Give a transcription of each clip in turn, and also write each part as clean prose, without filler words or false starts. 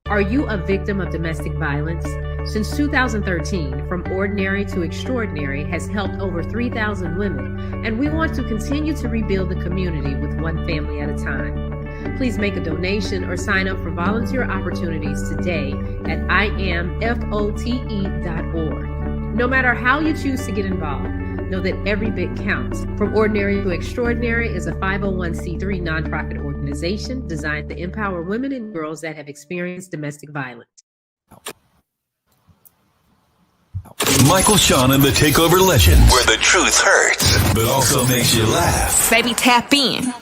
Are you a victim of domestic violence? Since 2013, From Ordinary to Extraordinary has helped over 3,000 women, and we want to continue to rebuild the community with one family at a time. Please make a donation or sign up for volunteer opportunities today at imfote.org. No matter how you choose to get involved, know that every bit counts. From Ordinary to Extraordinary is a 501c3 nonprofit organization designed to empower women and girls that have experienced domestic violence. Michael, Shawn, and the Takeover Legends, where the truth hurts, but also makes you laugh. Baby, tap in.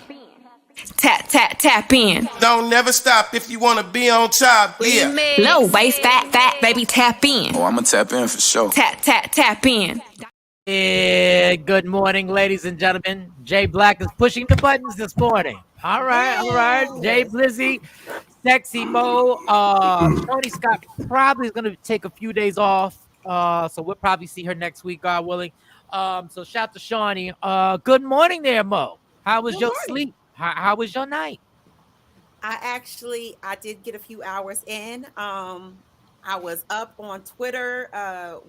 Tap in. Don't never stop if you want to be on top. Yeah. Low waist, fat, baby, tap in. Oh, I'm going to tap in for sure. Tap in. Yeah, good morning, ladies and gentlemen. Jay Black is pushing the buttons this morning. All right. Jay Blizzy, Sexy Mo. Tony Scott probably is going to take a few days off. So we'll probably see her next week, God willing. So shout to Shawnee. Good morning there, Mo. How was your sleep? How was your night? I did get a few hours in. I was up on Twitter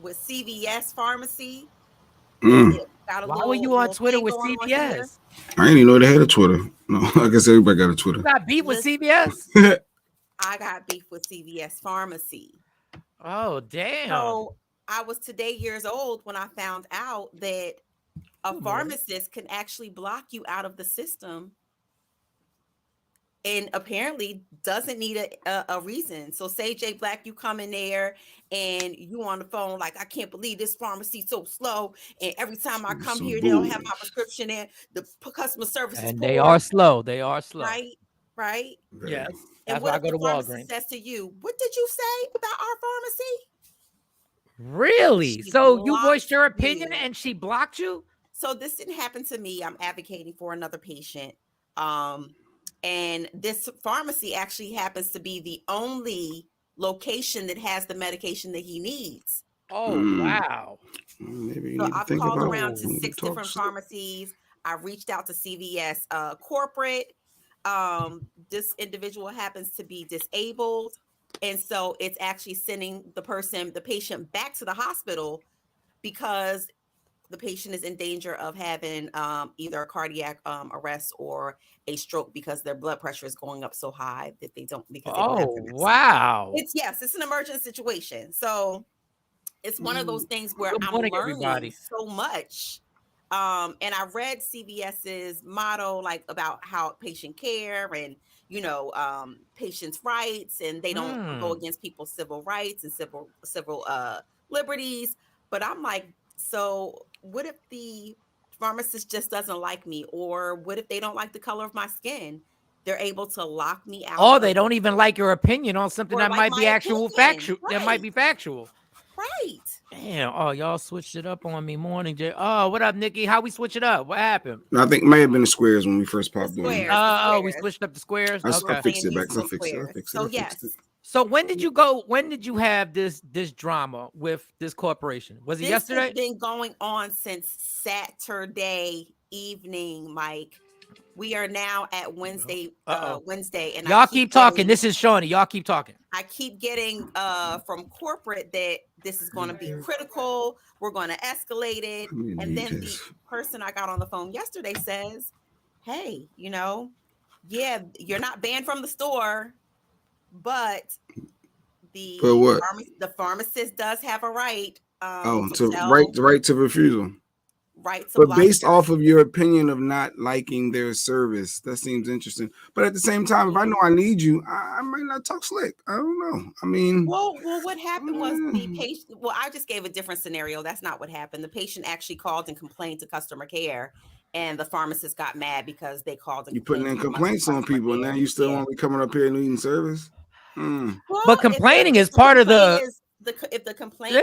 with CVS Pharmacy. Why were you on Twitter with CVS? I didn't even know they had a Twitter. No, I guess everybody got a Twitter. You got beef with CVS? I got beef with CVS Pharmacy. Oh, damn. So I was today years old when I found out that a pharmacist can actually block you out of the system and apparently doesn't need a reason. So say, Jay Black, you come in there and you on the phone like, I can't believe this pharmacy's so slow. And every time I come here, they don't have my prescription in. The customer service and they are slow. They are slow. Right? Yes. And what if the pharmacist says to you, what did you say about our pharmacy? Really? So you voiced your opinion and she blocked you? So this didn't happen to me. I'm advocating for another patient. And this pharmacy actually happens to be the only location that has the medication that he needs. Oh, wow. Maybe so I've called around to 6 different pharmacies. I reached out to CVS corporate. This individual happens to be disabled. And so it's actually sending the patient back to the hospital because the patient is in danger of having either a cardiac arrest or a stroke because their blood pressure is going up so high that they don't have wow. It's an emergent situation. So it's one of those things where I'm learning so much. And I read CVS's motto like about how patient care and patients' rights, and they don't go against people's civil rights and civil liberties. But I'm like, so what if the pharmacist just doesn't like me, or what if they don't like the color of my skin? They're able to lock me out. Oh, they don't even like your opinion on something that might be factual. Right. That might be factual. Right. Damn. Oh, y'all switched it up on me. Morning, Jay. Oh, what up, Nikki? How we switch it up? What happened? I think it may have been the squares when we first popped on. We switched up the squares. I fixed it back. I fixed it. So yes. So when did you have this drama with this corporation? Was it yesterday? This has been going on since Saturday evening, Mike. We are now at Wednesday. And y'all keep talking. This is Shawnee. Y'all keep talking. I keep getting from corporate that this is going to be critical. We're going to escalate it. And then the person I got on the phone yesterday says, hey, you're not banned from the store, but the pharmacist does have a right. Right to refusal. Right. But based off of your opinion of not liking their service, that seems interesting. But at the same time, if I know I need you, I might not talk slick. I don't know. I mean, well, what happened was the patient. Well, I just gave a different scenario. That's not what happened. The patient actually called and complained to customer care, and the pharmacist got mad because they called. You putting in complaints on people, and now you still want to be coming up here and needing service. Well, but complaining is part of the. If the complaint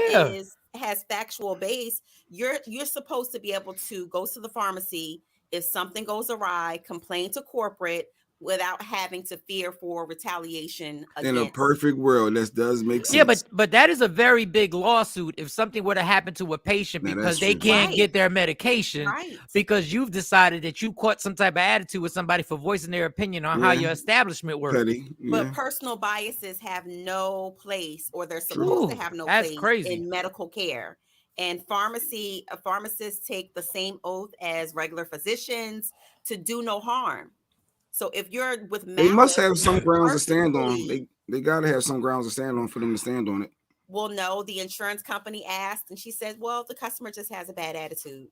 has factual base, you're supposed to be able to go to the pharmacy if something goes awry, complain to corporate, without having to fear for retaliation against. In a perfect world, that does make sense. Yeah, but that is a very big lawsuit if something were to happen to a patient because they can't get their medication because you've decided that you caught some type of attitude with somebody for voicing their opinion on how your establishment works. But personal biases have no place, or they're supposed to have no place in medical care. And pharmacists take the same oath as regular physicians to do no harm. So if you're with malice, they must have some grounds to stand on. They got to have some grounds to stand on for them to stand on it. Well, no, the insurance company asked, and she said, well, the customer just has a bad attitude.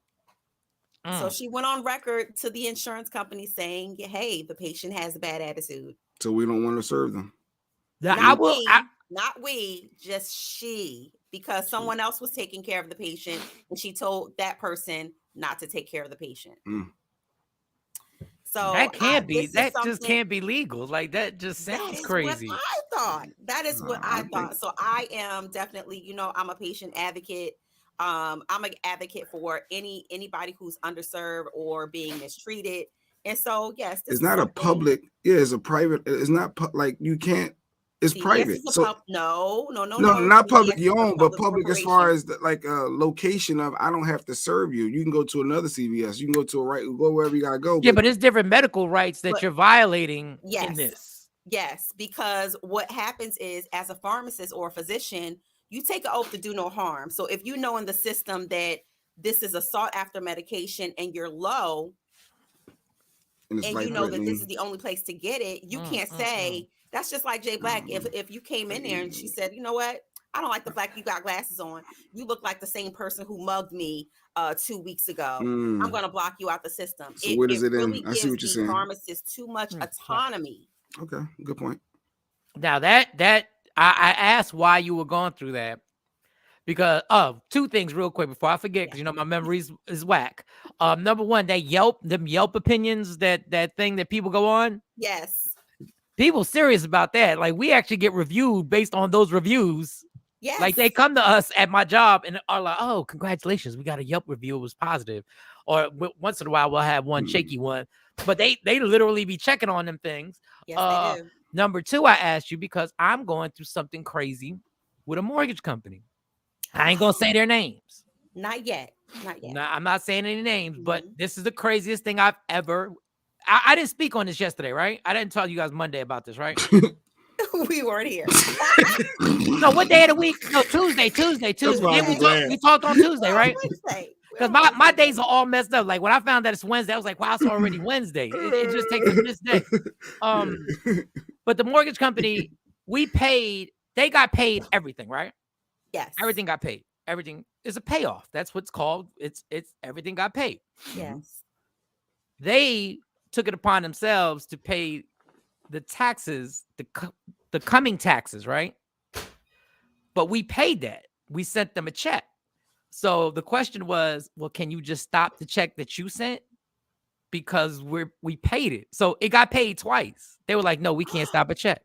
So she went on record to the insurance company saying, hey, the patient has a bad attitude. So we don't want to serve them. Not we, just she, because someone else was taking care of the patient, and she told that person not to take care of the patient. So that can't be. That just can't be legal. Like that just sounds crazy. What I thought. That is what I thought. So I am definitely, I'm a patient advocate. I'm an advocate for anybody who's underserved or being mistreated. And so yes, it's not a public. Yeah, it's a private. It's not like you can't. It's private. So no, not publicly owned, but public as far as like a location of I don't have to serve you. You can go to another CVS. You can go to go wherever you gotta go. Yeah, but it's different medical rights that you're violating in this. Yes, because what happens is, as a pharmacist or a physician, you take an oath to do no harm. So if you know in the system that this is a sought after medication and you're low, and you know that this is the only place to get it, you can't say. That's just like Jay Black. If you came in there and she said, you know what, I don't like the fact you got glasses on. You look like the same person who mugged me 2 weeks ago. I'm going to block you out the system. So where does it really end? I see what you're saying. Pharmacists too much autonomy. Okay, good point. Now that I asked why you were going through that because two things real quick before I forget, because my memory is whack. Number one, them Yelp opinions, that thing that people go on. Yes. People serious about that. Like we actually get reviewed based on those reviews. Yes. Like they come to us at my job and are like, oh, congratulations, we got a Yelp review. It was positive. Or once in a while we'll have one shaky one. But they literally be checking on them things. Yes, they do. Number two, I asked you because I'm going through something crazy with a mortgage company. I ain't gonna say their names. Not yet. No, I'm not saying any names, but this is the craziest thing I've ever. I didn't speak on this yesterday, right? I didn't tell you guys Monday about this, right? We weren't here. No, what day of the week? No, Tuesday. We talked on Tuesday, right? Because my days are all messed up. Like when I found that it's Wednesday, I was like, wow, it's already Wednesday. It just takes a missed day. But the mortgage company, they got paid everything, right? Yes. Everything got paid. Everything is a payoff. That's what's called. It's everything got paid. Yes. They took it upon themselves to pay the taxes, the coming taxes, right? But we paid that. We sent them a check. So the question was, well, can you just stop the check that you sent? Because we paid it. So it got paid twice. They were like, no, we can't stop a check.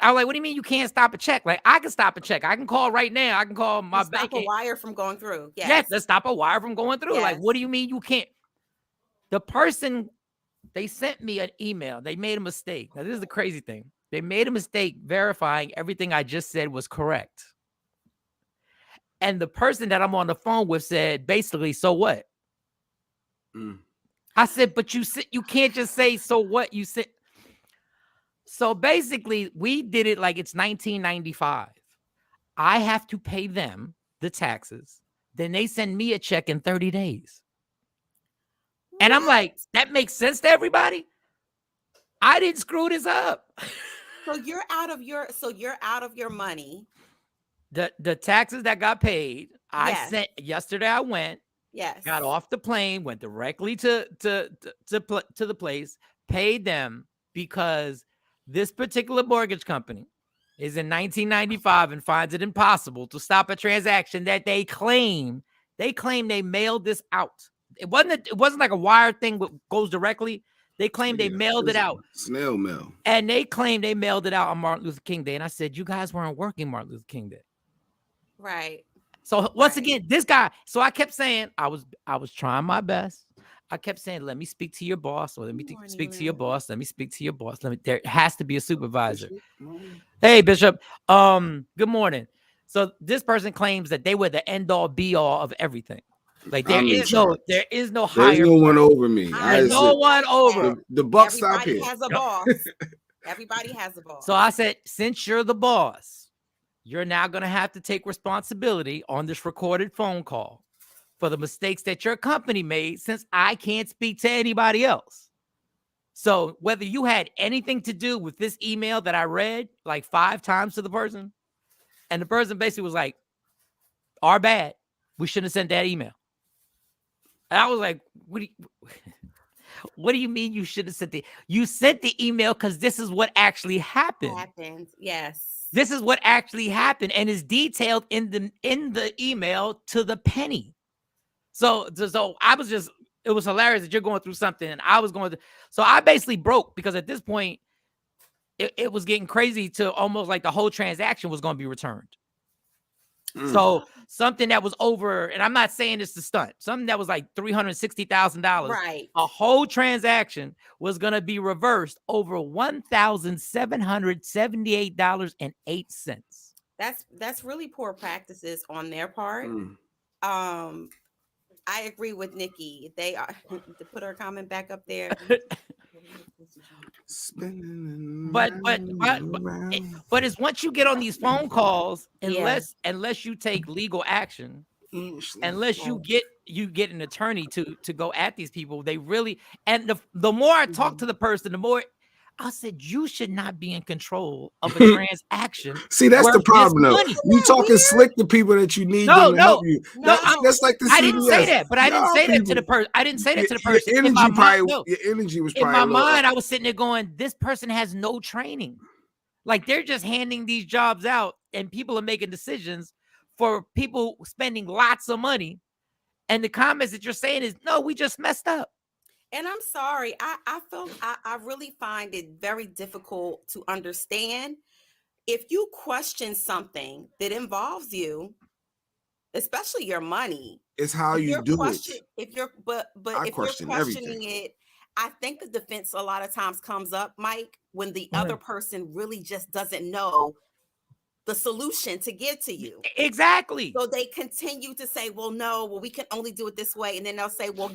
I was like, what do you mean you can't stop a check? Like, I can stop a check. I can call right now. I can call my bank. Stop a wire from going through. Yes, let's stop a wire from going through. Yes. Like, what do you mean you can't? The person, they sent me an email. They made a mistake. Now, this is the crazy thing. They made a mistake verifying everything I just said was correct. And the person that I'm on the phone with said, basically, so what? I said, but you can't just say, so what? You said. So basically, we did it like it's 1995. I have to pay them the taxes. Then they send me a check in 30 days. What? And I'm like, that makes sense to everybody? I didn't screw this up. So you're out of your money. The taxes that got paid, I sent yesterday. I went, got off the plane, went directly to the place, paid them because this particular mortgage company is in 1995 and finds it impossible to stop a transaction that they claim they mailed this out. It wasn't like a wire thing that goes directly. They claim they mailed it out. Snail mail. And they claim they mailed it out on Martin Luther King Day. And I said, you guys weren't working Martin Luther King Day. Right. So once again, this guy, so I kept saying I was trying my best. I kept saying, let me speak to your boss, or let me speak to your boss. Let me speak to your boss. There has to be a supervisor. Hey, Bishop. Good morning. So this person claims that they were the end all be all of everything. Like there is no higher. There's no one over me. There's no one over. The buck stop here. Everybody has a boss. Everybody has a boss. So I said, since you're the boss, you're now going to have to take responsibility on this recorded phone call for the mistakes that your company made, since I can't speak to anybody else. So whether you had anything to do with this email that I read like 5 times to the person, and the person basically was like, our bad, we shouldn't have sent that email. And I was like, what do you mean you should have sent you sent the email because this is what actually happened. Yes. This is what actually happened and is detailed in the email to the penny. So I was just, it was hilarious that you're going through something and I was going through. So I basically broke because at this point it was getting crazy to almost like the whole transaction was going to be returned. So something that was over, and I'm not saying it's the stunt, something that was like $360,000, right? A whole transaction was going to be reversed over $1,778.08. That's really poor practices on their part. I agree with Nikki. They are to put her comment back up there. But it's once you get on these phone calls, unless you take legal action, unless you get an attorney to go at these people, they really, and the more I talk to the person, the more I said, you should not be in control of a transaction. See, that's the problem, though. You talking slick to people that you need them to help you. That's like the CBS. I didn't say that, but I didn't say that to the person. I didn't say that to the person. Your energy was probably in my mind. I was sitting there going, this person has no training. Like they're just handing these jobs out, and people are making decisions for people spending lots of money. And the comments that you're saying is, no, we just messed up. And I'm sorry, I really find it very difficult to understand if you question something that involves you, especially your money. It's how you do it. If you're questioning it, I think the defense a lot of times comes up, Mike, when the other person really just doesn't know the solution to give to you. Exactly. So they continue to say, well, no, we can only do it this way. And then they'll say, well,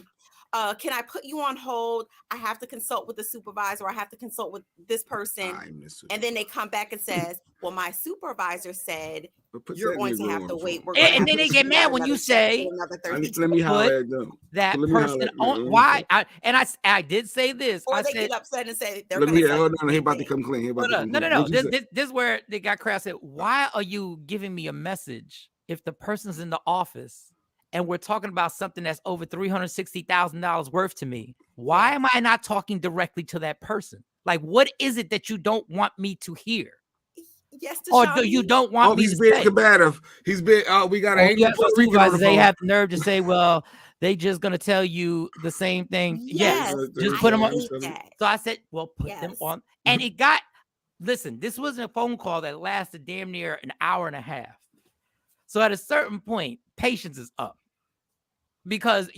can I put you on hold? I have to consult with the supervisor. I have to consult with this person. And then they come back and says, well, my supervisor said you're going to have to wait. And then they get mad when you say, let me holler that person on why. I did say this. Or I they said, get upset and say, hold on, he about to come clean. No. This is where they got crazy. I said, why are you giving me a message if the person's in the office and we're talking about something that's over $360,000 worth to me? Why am I not talking directly to that person? Like, what is it that you don't want me to hear? Yes, or do you don't want me to say? He's being combative. He's been. We got supervisors. They have the nerve to say, "Well, they just gonna tell you the same thing." Yes, just put them on. So I said, "Well, put them on." And it got. Listen, this wasn't a phone call that lasted damn near an hour and a half. So at a certain point, patience is up. Because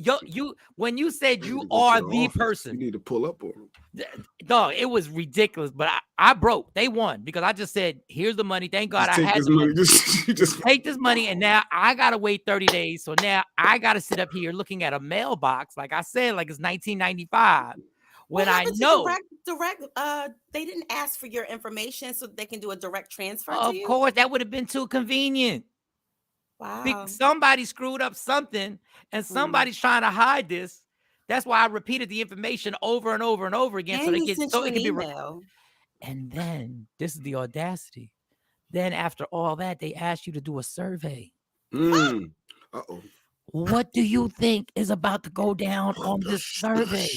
when you said you are the person, you need to pull up on them. Dog, it was ridiculous, but I broke. They won because I just said, "Here's the money. Thank God I had the money. Just take this money, and now I gotta wait 30 days. So now I gotta sit up here looking at a mailbox, like I said, like it's 1995. When I know direct, they didn't ask for your information, so they can do a direct transfer. Of course, that would have been too convenient. Wow. Somebody screwed up something and somebody's trying to hide this. That's why I repeated the information over and over and over again. And it can be real. And then this is the audacity. Then after all that, they asked you to do a survey. Uh-oh. What do you think is about to go down on this survey?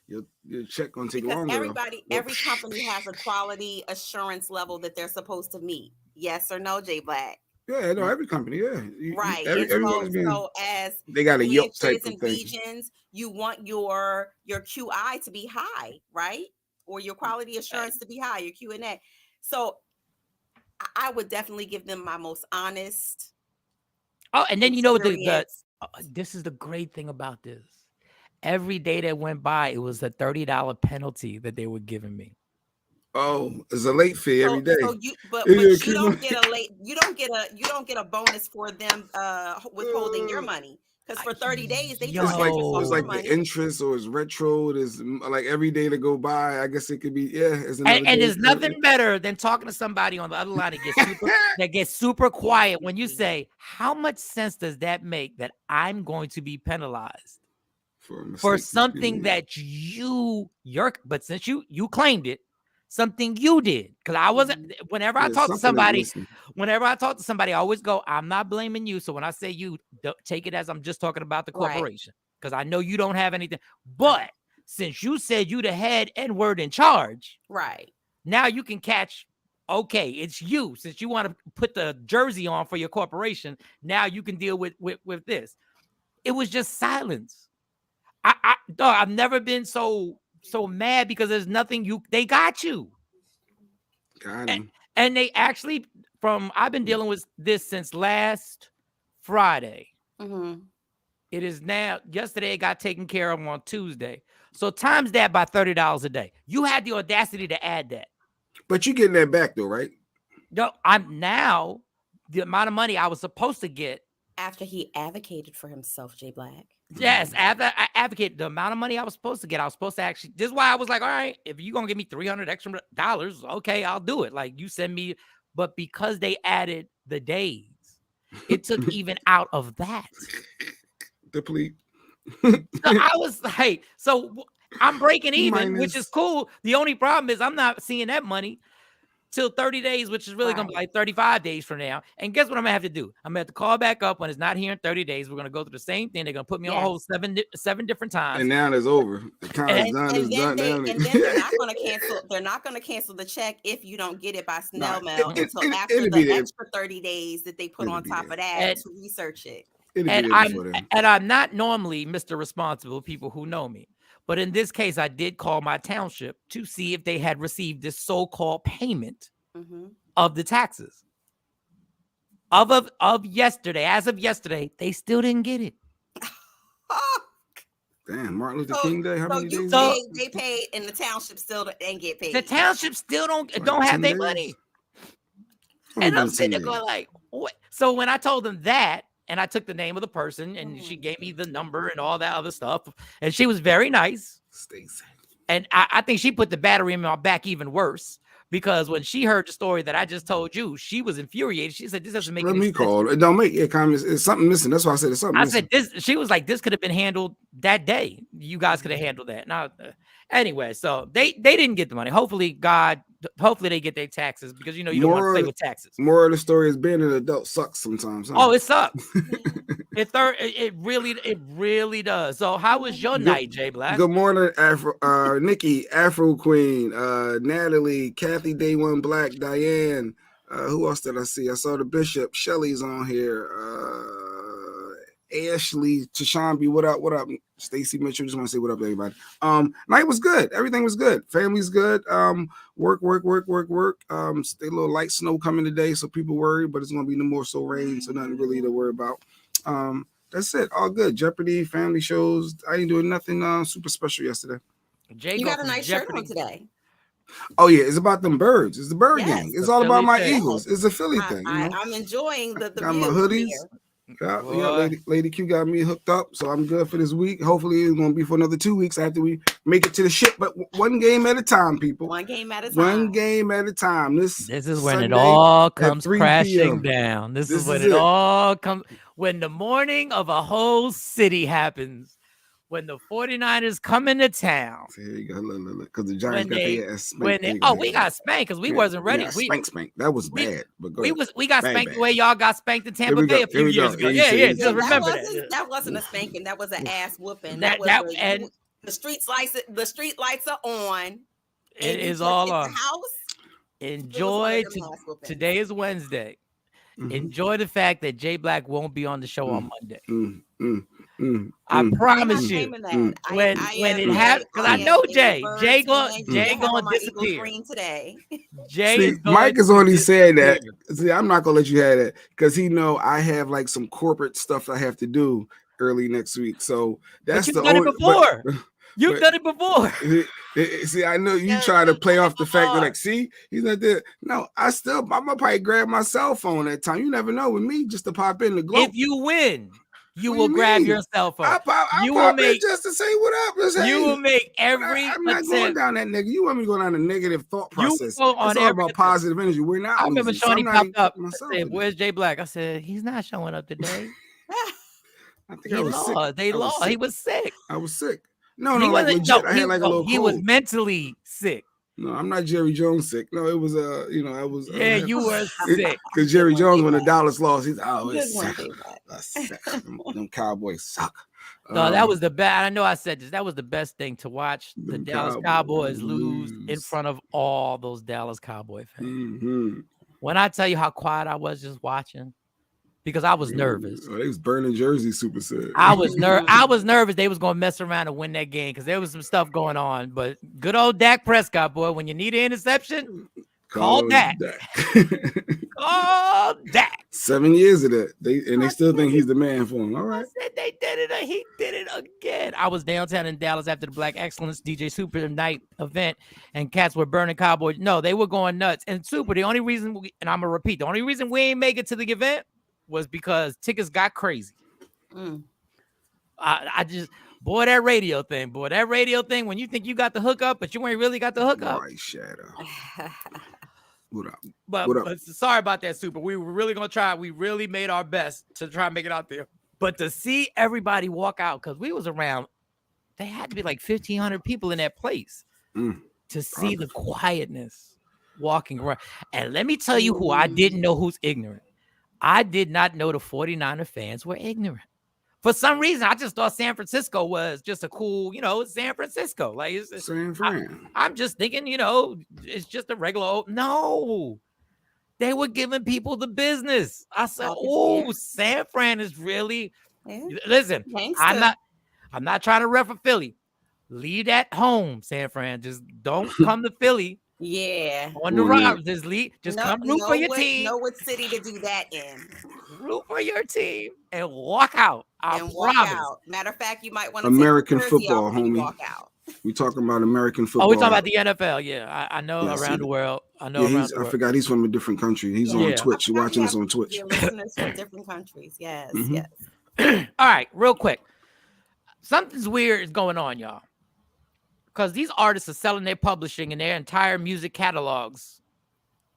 Your check gonna take longer. Every company has a quality assurance level that they're supposed to meet. Yes or no, Jay Black? Yeah, no, every company, right. So as they got a Yelp type of thing. Regions, you want your QI to be high, right? Or your quality assurance to be high, your Q&A. So I would definitely give them my most honest. Oh, and then you know this is the great thing about this. every day that went by, it was a $30 penalty that they were giving me. Oh, it's a late fee every day. So but you don't get a bonus for them withholding your money. Because for 30 days, they just it's like the interest or it's retro. It is like every day to go by. I guess it could be, And there's nothing better than talking to somebody on the other line that gets super quiet when you say, how much sense does that make that I'm going to be penalized for something that but since you claimed it, something you did, because I wasn't. Whenever I talk to somebody, I always go, I'm not blaming you. So when I say you, don't take it as I'm just talking about the corporation, because I know you don't have anything. But since you said you the head N-word in charge, right now you can catch. Okay, it's you. Since you want to put the jersey on for your corporation, now you can deal with this. It was just silence. I've never been so mad because there's nothing they got you. Got him. And they actually, I've been dealing with this since last Friday. Mm-hmm. It is now, yesterday it got taken care of on Tuesday. So times that by $30 a day. You had the audacity to add that. But you're getting that back though, right? No, I'm now, the amount of money I was supposed to get. After he advocated for himself, Jay Black. Yes, after I advocate the amount of money I was supposed to get, I was supposed to actually. This is why I was like, all right, if you're gonna give me $300 extra, okay, I'll do it. Like you send me, but because they added the days, it took even out of that. Deplete. So I was like, so I'm breaking even, which is cool. The only problem is I'm not seeing that money till 30 days, which is really going to be like 35 days from now. And guess what I'm going to have to do? I'm going to have to call back up when it's not here in 30 days. We're going to go through the same thing. They're going to put me on a whole seven different times. And now it's over. The count is done. And then they're not going to cancel. They're not going to cancel the check if you don't get it by snail mail until after the extra 30 days that they put on top of that to research it. And I'm not normally Mr. Responsible, people who know me. But in this case, I did call my township to see if they had received this so-called payment of the taxes. Of yesterday, as of yesterday, they still didn't get it. Damn, Martin Luther King Day. How many days? They paid, and the township still ain't get paid. The township still don't have their money. And I'm sitting there going like, what? So when I told them that, and I took the name of the person, and she gave me the number and all that other stuff. And she was very nice. Stacey. And I think she put the battery in my back even worse, because when she heard the story that I just told you, she was infuriated. She said, "This doesn't make any sense." Let me call. It don't make comments. It's something missing. That's why I said it's something missing. I said this. She was like, "This could have been handled that day. You guys could have handled that." Now, anyway, so they didn't get the money. Hopefully they get their taxes, because you don't want to play with taxes. More of the story is being an adult sucks sometimes. Huh? Oh, it sucks. It really does. So how was your night, Jay Black? Good morning, Nikki, Afro Queen, Natalie, Kathy, Day One Black, Diane. Who else did I see? I saw the Bishop. Shelly's on here. Ashley, Tashambi, what up? What up? Stacy Mitchell, just want to say what up to everybody. Night was good. Everything was good. Family's good. Work. Stay a little light snow coming today, so people worry, but it's gonna be no more so rain, so nothing really to worry about. That's it. All good. Jeopardy, family shows. I ain't doing nothing super special yesterday. You got a nice shirt on today. Oh yeah, it's about them birds. It's the bird gang. It's all about my Eagles. It's a Philly thing. I'm enjoying the got my hoodies. Yeah, Lady Q got me hooked up, so I'm good for this week. Hopefully, it's gonna be for another 2 weeks after we make it to the ship. But one game at a time, people. One game at a time. One game at a time. This is when it all comes crashing down. This is when it all comes. When the morning of a whole city happens. When the 49ers come into town. So here you go. Look. Because the Giants got their ass spanked. We got spanked because we wasn't ready. Spanked. That was bad. But we got spanked the way y'all got spanked in Tampa Bay a few years ago. Yeah. Just remember that. That wasn't a spanking. That was an ass whooping. The street lights are on. It is all on. Enjoy. Today is Wednesday. Enjoy the fact that Jay Black won't be on the show on Monday. I promise you, when it happens, because I know Jay gonna disappear today. Mike has only said that. See, I'm not gonna let you have that because he know I have like some corporate stuff I have to do. early next week. So that's but the you've done only. it before. You've done it before. See, I know you try to play off the fact that, like, see, he's not there. No, I'm gonna probably grab my cell phone that time. You never know with me, just to pop in the glow. If you win, you will grab your cell phone. I'll pop in just to say what up. You will make every I'm not going down that nigga. You want me to go down a negative thought process. It's all about positive energy. We're not. I remember Shawnee popped up and said, "Where's Jay Black?" I said, "He's not showing up today." I think I was sick. They lost. He was sick. I was sick. No, like legit. I had like a little cold. He was mentally sick. No, I'm not Jerry Jones sick. No, it was I was. Yeah, you were sick. Because Jerry Jones, when the Dallas lost, he's them Cowboys suck. No, that was the bad. I know I said this. That was the best thing to watch the Dallas Cowboys lose in front of all those Dallas Cowboy fans. Mm-hmm. When I tell you how quiet I was just watching, because I was nervous. They was burning Jersey super sad. I was nervous they was going to mess around and win that game because there was some stuff going on. But good old Dak Prescott, boy, when you need an interception, call Dak. Call Dak. 7 years of that. They still think he's the man for him. All right. I said they did it. He did it again. I was downtown in Dallas after the Black Excellence DJ Super Night event, and cats were burning Cowboys. No, they were going nuts. And Super, the only reason, and I'm going to repeat, the only reason we ain't make it to the event was because tickets got crazy. I just, that radio thing, when you think you got the hookup, but you ain't really got the hookup. Right, Shadow. What up? But sorry about that, Super. We were really going to try. We really made our best to try and make it out there. But to see everybody walk out, because we was around, they had to be like 1,500 people in that place to see the quietness walking around. And let me tell you who I didn't know who's ignorant. I did not know the 49er fans were ignorant. For some reason, I just thought San Francisco was just a cool, San Francisco. Like it's San Fran. I'm just thinking, it's just a regular. No, they were giving people the business. I said, San Fran is really. Listen, I'm not trying to ref for Philly. Leave at home, San Fran. Just don't come to Philly. Yeah. On the route, just come root for your team. Know what city to do that in. Root for your team and walk out. I promise. Matter of fact, you might want to American take football, homie. Walk out. We talking about American football. Oh, we talking about the NFL. Yeah, I know around the world. I know around the world. I forgot he's from a different country. He's on Twitch. You're watching us on Twitch. Your listeners from different countries. Yes, yes. All right, real quick. Something's weird is going on, y'all. Because these artists are selling their publishing and their entire music catalogs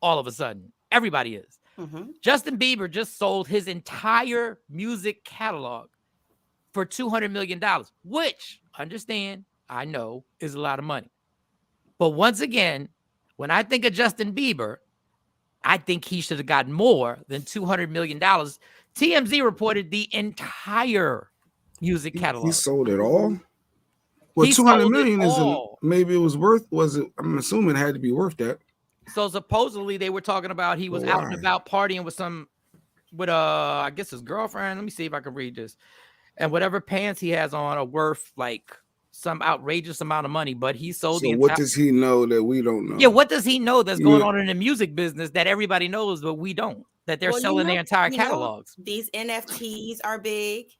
all of a sudden. Everybody is. Justin Bieber just sold his entire music catalog for $200 million, which, understand, I know is a lot of money. But once again, when I think of Justin Bieber, I think he should have gotten more than $200 million. TMZ reported the entire music catalog. He sold it all? Well, 200 million maybe it was worth. I'm assuming it had to be worth that. So supposedly they were talking about he was out and about partying with I guess his girlfriend. Let me see if I can read this. And whatever pants he has on are worth like some outrageous amount of money. But he sold the entire. What does he know that we don't know? Yeah, what does he know that's going on in the music business that everybody knows but we don't? That they're selling their entire catalogs. These NFTs are big.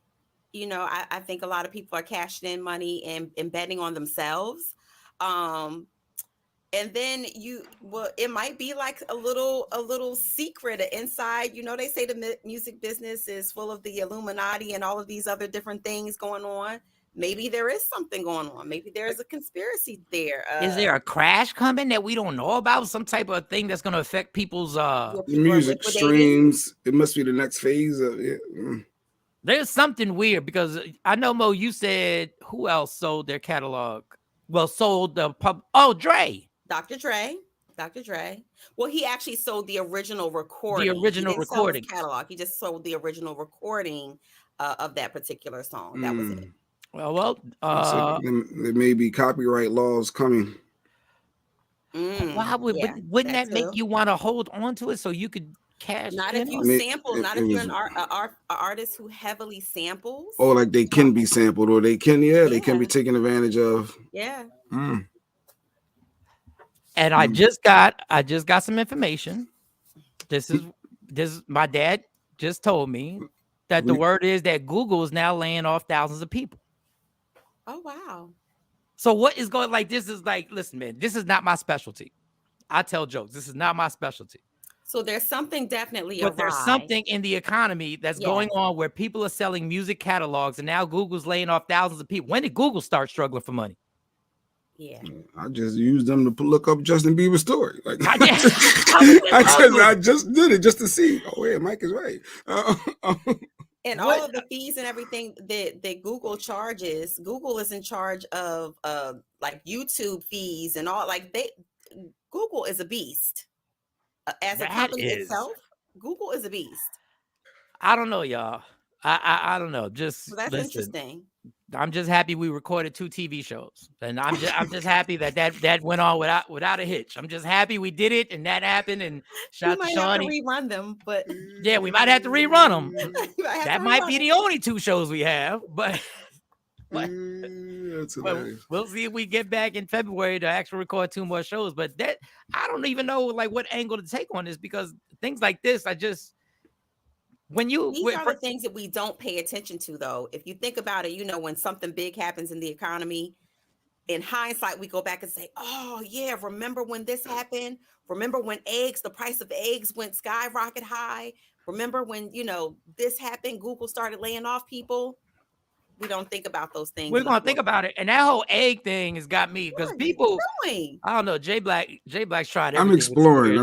I think a lot of people are cashing in money and betting on themselves. And then it might be like a little secret inside. They say the music business is full of the Illuminati and all of these other different things going on. Maybe there is something going on. Maybe there's a conspiracy there. Is there a crash coming that we don't know about? Some type of thing that's going to affect people's music streams. It must be the next phase of it. There's something weird because I know, Mo, you said who else sold their catalog? Well, sold the pub. Oh, Dre. Dr. Dre. Well, he actually sold the original recording. The original recording catalog. He just sold the original recording of that particular song. That was it. Well, there may be copyright laws coming. Why wouldn't that make you want to hold on to it so you could cash? Not if you sample. Not if you're an artist who heavily samples. Oh, like they can be sampled, or they can, they can be taken advantage of. Yeah. And I just got some information. This is my dad just told me that the word is that Google is now laying off thousands of people. Oh, wow. So what is going like? This is like, listen, man, this is not my specialty. I tell jokes. This is not my specialty. So there's something definitely But there's something in the economy that's going on where people are selling music catalogs, and now Google's laying off thousands of people. When did Google start struggling for money? Yeah, I just used them to look up Justin Bieber's story. Like I just did it just to see. Oh yeah, Mike is right. And all of the fees and everything that Google charges, Google is in charge of like YouTube fees and all. Like Google is a beast. As a company itself, Google is a beast. I don't know, y'all. I don't know. Just that's interesting. I'm just happy we recorded 2 TV shows, and I'm just happy that went on without a hitch. I'm just happy we did it, and that happened. And shout out to Shawn. We might have to rerun them, but yeah, we might have to rerun them. That might be the only 2 shows we have, but we'll see if we get back in February to actually record 2 more shows. But that I don't even know like what angle to take on this, because things like this, these are the things that we don't pay attention to, though. If you think about it, when something big happens in the economy, in hindsight, we go back and say, oh yeah, remember when this happened? Remember when the price of eggs went skyrocket high? Remember when, this happened, Google started laying off people? We don't think about those things. We're going to think about it. And that whole egg thing has got me, because people, I don't know, Jay Black's trying everything. I'm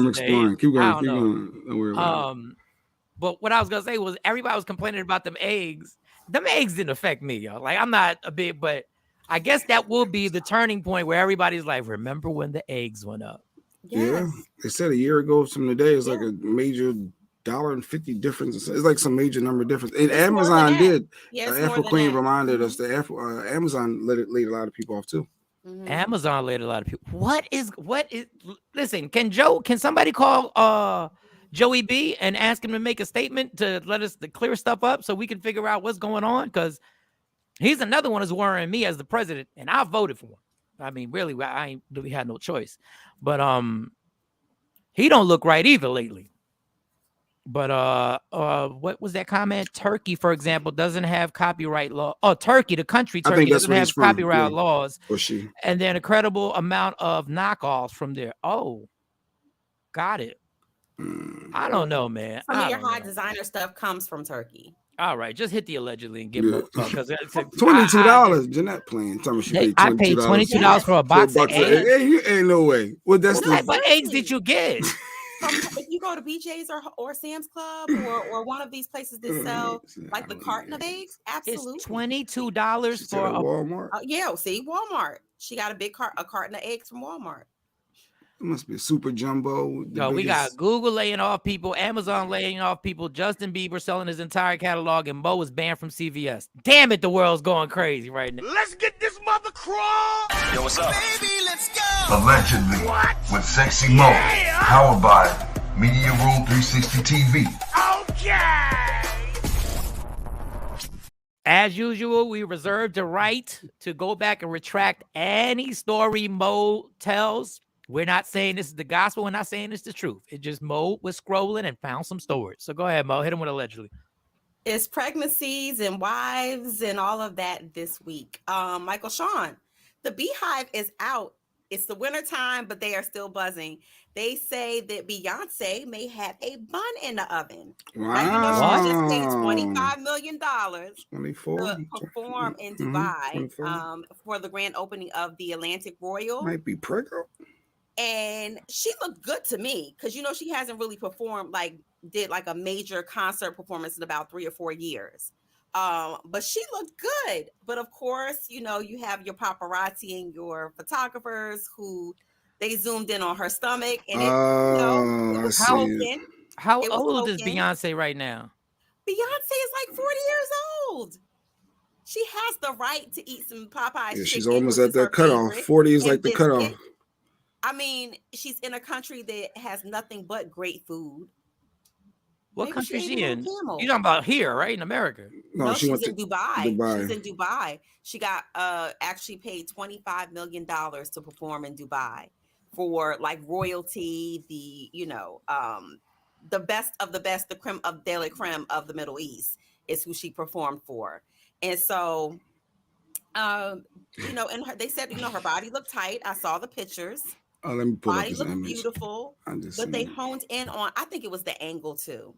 exploring. Keep going. Don't worry about it. But what I was going to say was everybody was complaining about them eggs. Them eggs didn't affect me, yo. Like, I'm not a big, but I guess that will be the turning point where everybody's like, remember when the eggs went up? Yes. Yeah. They said a year ago from today, it's like a major $1.50 difference. It's like some major number difference. And Amazon did. Afro Queen reminded us that Amazon laid a lot of people off too. Mm-hmm. Amazon laid a lot of people. What is? Listen, can somebody call Joey B and ask him to make a statement to let us clear stuff up so we can figure out what's going on? Because he's another one who's worrying me as the president, and I voted for him. I mean, really, I ain't really had no choice. But he don't look right either lately. But what was that comment? Turkey, for example, doesn't have copyright law. Oh, Turkey, the country Turkey doesn't have copyright laws. And then an incredible amount of knockoffs from there. Oh, got it. I don't know, man. Some of your high designer stuff comes from Turkey. All right, just hit the allegedly and give them because $22. Jeanette playing. Tell me she paid $22. I paid $22 for a box of eggs. Hey, ain't no way. Well, that's what eggs did you get? If you go to BJ's or Sam's Club or one of these places that sell like the carton of eggs, absolutely. It's $22 for Walmart. Walmart. She got a carton of eggs from Walmart. It must be a super jumbo. We got Google laying off people, Amazon laying off people, Justin Bieber selling his entire catalog, and Mo is banned from CVS. Damn it, the world's going crazy right now. Let's get this mother crawl. Yo, what's up? Baby, let's go. Allegedly. With Sexy Mo. Powered by Media Room 360 TV. Okay. As usual, we reserve the right to go back and retract any story Mo tells. We're not saying this is the gospel. We're not saying it's the truth. It just Mo was scrolling and found some stories. So go ahead, Mo. Hit him with allegedly. It's pregnancies and wives and all of that this week. Michael Shawn, the Beehive is out. It's the winter time, but they are still buzzing. They say that Beyonce may have a bun in the oven. Wow. She just paid $25 million to perform in Dubai for the grand opening of the Atlantic Royal. Might be pregnant. And she looked good to me because, she hasn't really performed, did a major concert performance in about 3 or 4 years. But she looked good. But of course, you have your paparazzi and your photographers who they zoomed in on her stomach. And it was broken. How old is Beyonce right now? Beyonce is 40 years old. She has the right to eat some Popeyes. Yeah, she's almost at that cutoff. 40 is the cutoff. I mean, she's in a country that has nothing but great food. What country is she in? You're talking about here, right? In America? No, she's in Dubai. She's in Dubai. She got actually paid $25 million to perform in Dubai for royalty, the best of the best, the creme of de la creme of the Middle East is who she performed for. And so, you know, and they said, you know, her body looked tight. I saw the pictures. Oh, let me pull up Body this looked image. beautiful, I'm but they honed in on, I think it was the angle too.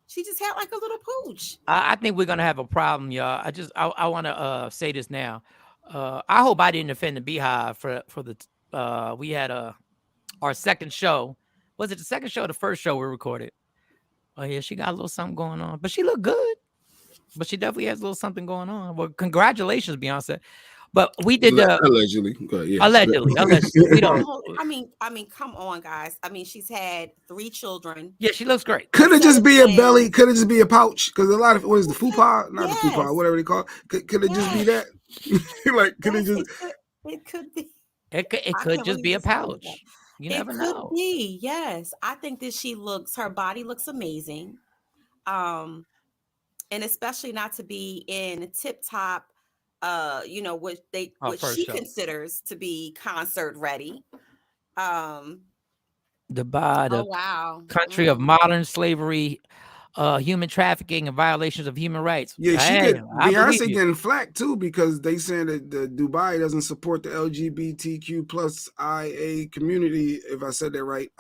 She just had like a little pooch. I think we're gonna have a problem, y'all. I want to say this now. I hope I didn't offend the Beehive for the we had our second show. Was it the second show or the first show we recorded? Oh yeah, she got a little something going on, but she looked good. But she definitely has a little something going on. Well, congratulations, Beyonce. But we did allegedly. Yeah. Allegedly. We don't. I mean, come on, guys. I mean, she's had 3 children. Yeah, she looks great. Could it just be a belly? Could it just be a pouch? Because a lot of what is the fupa? Not the fupa, whatever they call it. Could it just be that? Like, could it just? It could be. It could just be a pouch. You never know. It could be. Yes, I think that her body looks amazing. And especially not to be in tip top, you know, what she considers to be concert ready. Dubai, the country of modern slavery, human trafficking, and violations of human rights. Yeah, Beyonce getting flack too because they saying that the Dubai doesn't support the LGBTQ plus IA community. If I said that right,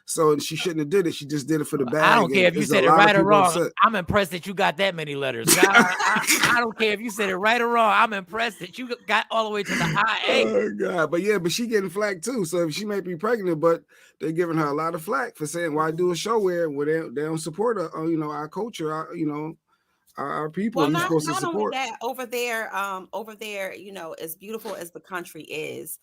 so she shouldn't have did it. She just did it for the bag. I don't care if you said it right or wrong. Upset. I'm impressed that you got that many letters. I don't care if you said it right or wrong. I'm impressed that you got all the way to the IA. Oh God, but she getting flack too. So if she may be pregnant, but they're giving her a lot of flack for saying why do a show where they don't support you know, our culture, our people. Well, not only that, over there, you know, as beautiful as the country is,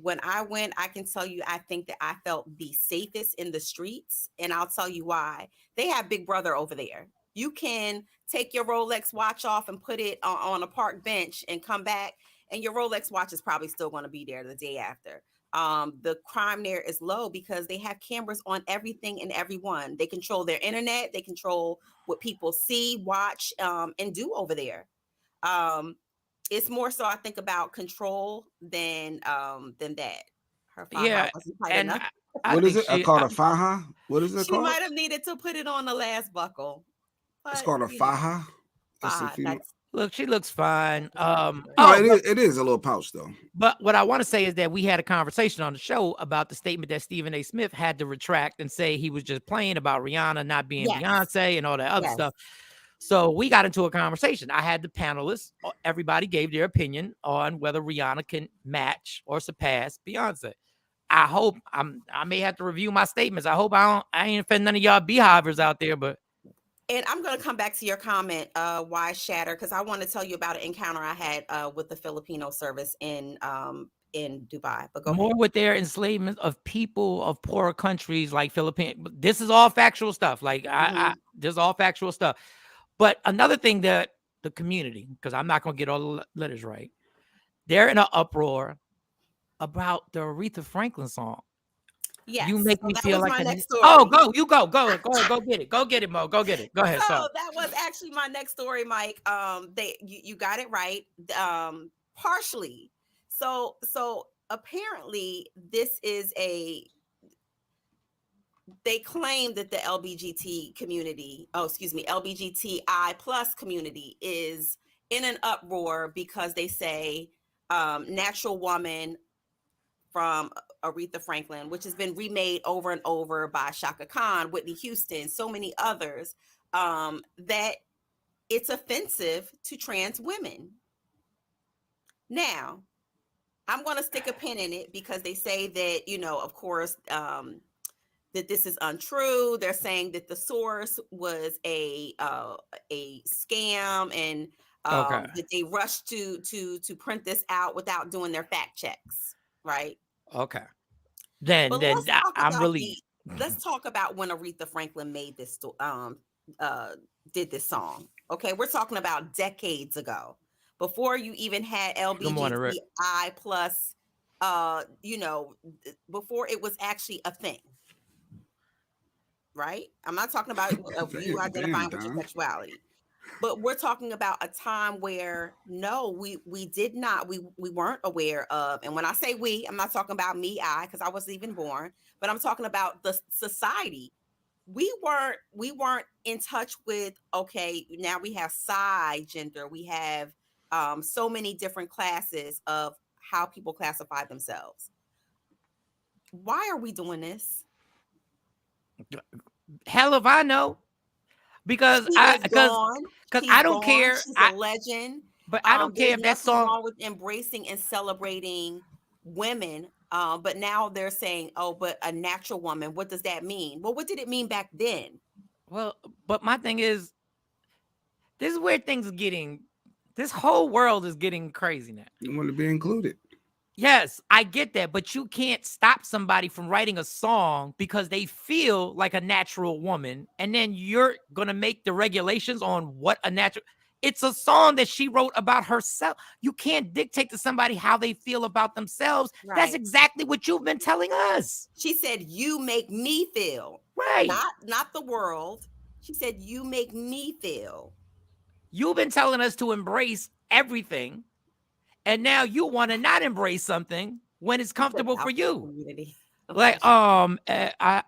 when I went, I can tell you, I think that I felt the safest in the streets. And I'll tell you why. They have Big Brother over there. You can take your Rolex watch off and put it on a park bench and come back, and your Rolex watch is probably still going to be there the day after. The crime there is low because they have cameras on everything and everyone. They control their internet. They control what people see, watch, and do over there. It's more so I think about control than that. Her faja wasn't tight enough. What is it? I call it a faja. What is it called? She might have needed to put it on the last buckle. But, it's called a faja. Look, she looks fine. It is a little pouch though. But what I want to say is that we had a conversation on the show about the statement that Stephen A. Smith had to retract and say he was just playing about Rihanna not being Beyonce and all that other stuff. So we got into a conversation. I had the panelists. Everybody gave their opinion on whether Rihanna can match or surpass Beyonce. I hope I may have to review my statements. I hope I ain't offend none of y'all beehivers out there, but. And I'm going to come back to your comment, why shatter, because I want to tell you about an encounter I had with the Filipino service in Dubai. But go more ahead. With their enslavement of people of poorer countries like Philippines. This is all factual stuff. Like this is all factual stuff. But another thing that the community, because I'm not going to get all the letters right, they're in an uproar about the Aretha Franklin song. Yes. You make me feel like next story. Oh, go get it. Go get it, Mo. Go get it. Go ahead. So that was actually my next story, Mike. You got it right. Partially. So apparently this is they claim that the LBGTI plus community is in an uproar because they say Natural Woman from Aretha Franklin, which has been remade over and over by Shaka Khan, Whitney Houston, so many others, that it's offensive to trans women. Now, I'm going to stick a pin in it because they say that, you know, of course, that this is untrue. They're saying that the source was a scam and that they rushed to print this out without doing their fact checks, right? Okay. Then I'm really. Let's talk about when Aretha Franklin made this did this song. Okay, we're talking about decades ago, before you even had LGBTI plus, you know, before it was actually a thing. Right? I'm not talking about you identifying with your sexuality, but we're talking about a time where we weren't aware of. And when I say we, I'm not talking about me, because I wasn't even born, but I'm talking about the society we weren't in touch with, okay, now we have psi gender, we have so many different classes of how people classify themselves. Why are we doing this? Hell if I know. Because She I is because gone. because She's I don't gone. care. She's a legend. But I don't care There's if that nothing song. wrong with embracing and celebrating women. But now they're saying, oh, but a natural woman, what does that mean? Well, what did it mean back then? Well, but my thing is, this is where things are getting. This whole world is getting crazy now. You want to be included. Yes, I get that, but you can't stop somebody from writing a song because they feel like a natural woman, and then you're gonna make the regulations on what a natural. It's a song that she wrote about herself. You can't dictate to somebody how they feel about themselves. Right. That's exactly what you've been telling us. She said, "You make me feel." Right. Not the world. She said, "You make me feel." You've been telling us to embrace everything, and now you want to not embrace something when it's comfortable for you. Community. Like, I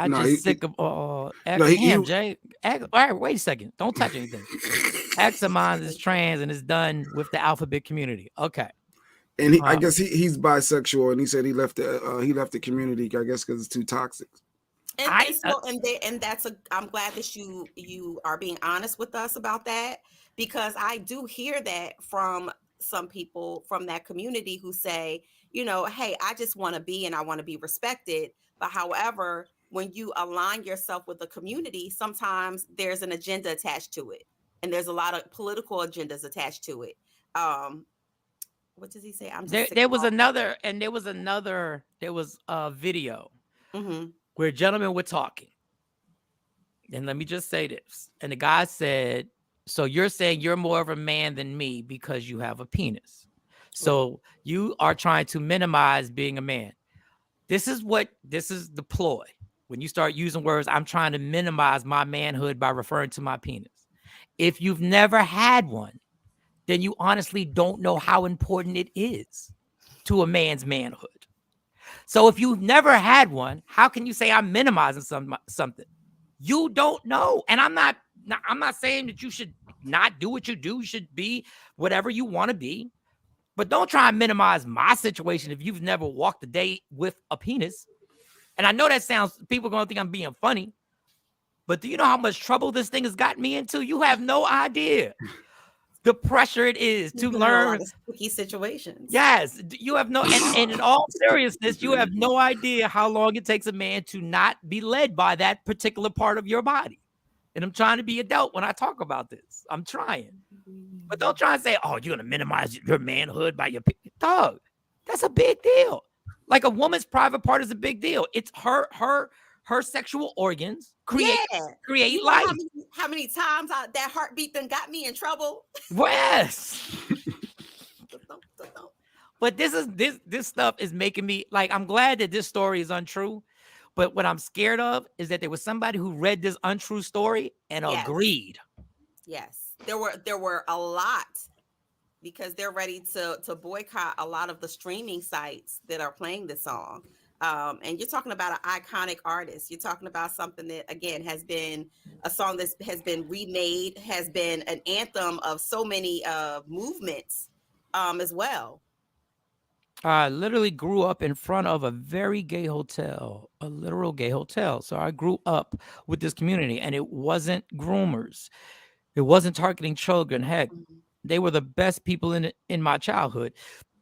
No, just sick of no, damn, Jay. All right, wait a second. Don't touch anything. X of mine is trans and is done with the alphabet community. Okay. And I guess he's bisexual, and he said he left the community, I guess, because it's too toxic. And that's I'm glad that you are being honest with us about that, because I do hear that from some people from that community who say, you know, hey, I just want to be, and I want to be respected. But however, when you align yourself with the community, sometimes there's an agenda attached to it, and there's a lot of political agendas attached to it. What does he say? I'm just there was a video where gentlemen were talking. And let me just say this. And the guy said, so you're saying you're more of a man than me because you have a penis. So you are trying to minimize being a man. This is the ploy. When you start using words, I'm trying to minimize my manhood by referring to my penis. If you've never had one, then you honestly don't know how important it is to a man's manhood. So if you've never had one, how can you say I'm minimizing something? You don't know. And I'm not saying that you should not do what you do. You should be whatever you want to be. But don't try and minimize my situation if you've never walked a day with a penis. And I know that people are going to think I'm being funny. But do you know how much trouble this thing has gotten me into? You have no idea. The pressure it is to learn sticky situations. Yes, you have no, and in all seriousness, you have no idea how long it takes a man to not be led by that particular part of your body. And I'm trying to be adult when I talk about this. I'm trying, but don't try and say, "Oh, you're gonna minimize your manhood by your dog." That's a big deal. Like a woman's private part is a big deal. It's her sexual organs create life. How many times that heartbeat done got me in trouble? Yes. But this stuff is making me like, I'm glad that this story is untrue. But what I'm scared of is that there was somebody who read this untrue story and agreed. Yes, there were a lot, because they're ready to boycott a lot of the streaming sites that are playing this song. And you're talking about an iconic artist. You're talking about something that, again, has been a song that has been remade, has been an anthem of so many movements as well. I literally grew up in front of a very gay hotel, a literal gay hotel. So I grew up with this community, and it wasn't groomers. It wasn't targeting children. Heck, they were the best people in my childhood.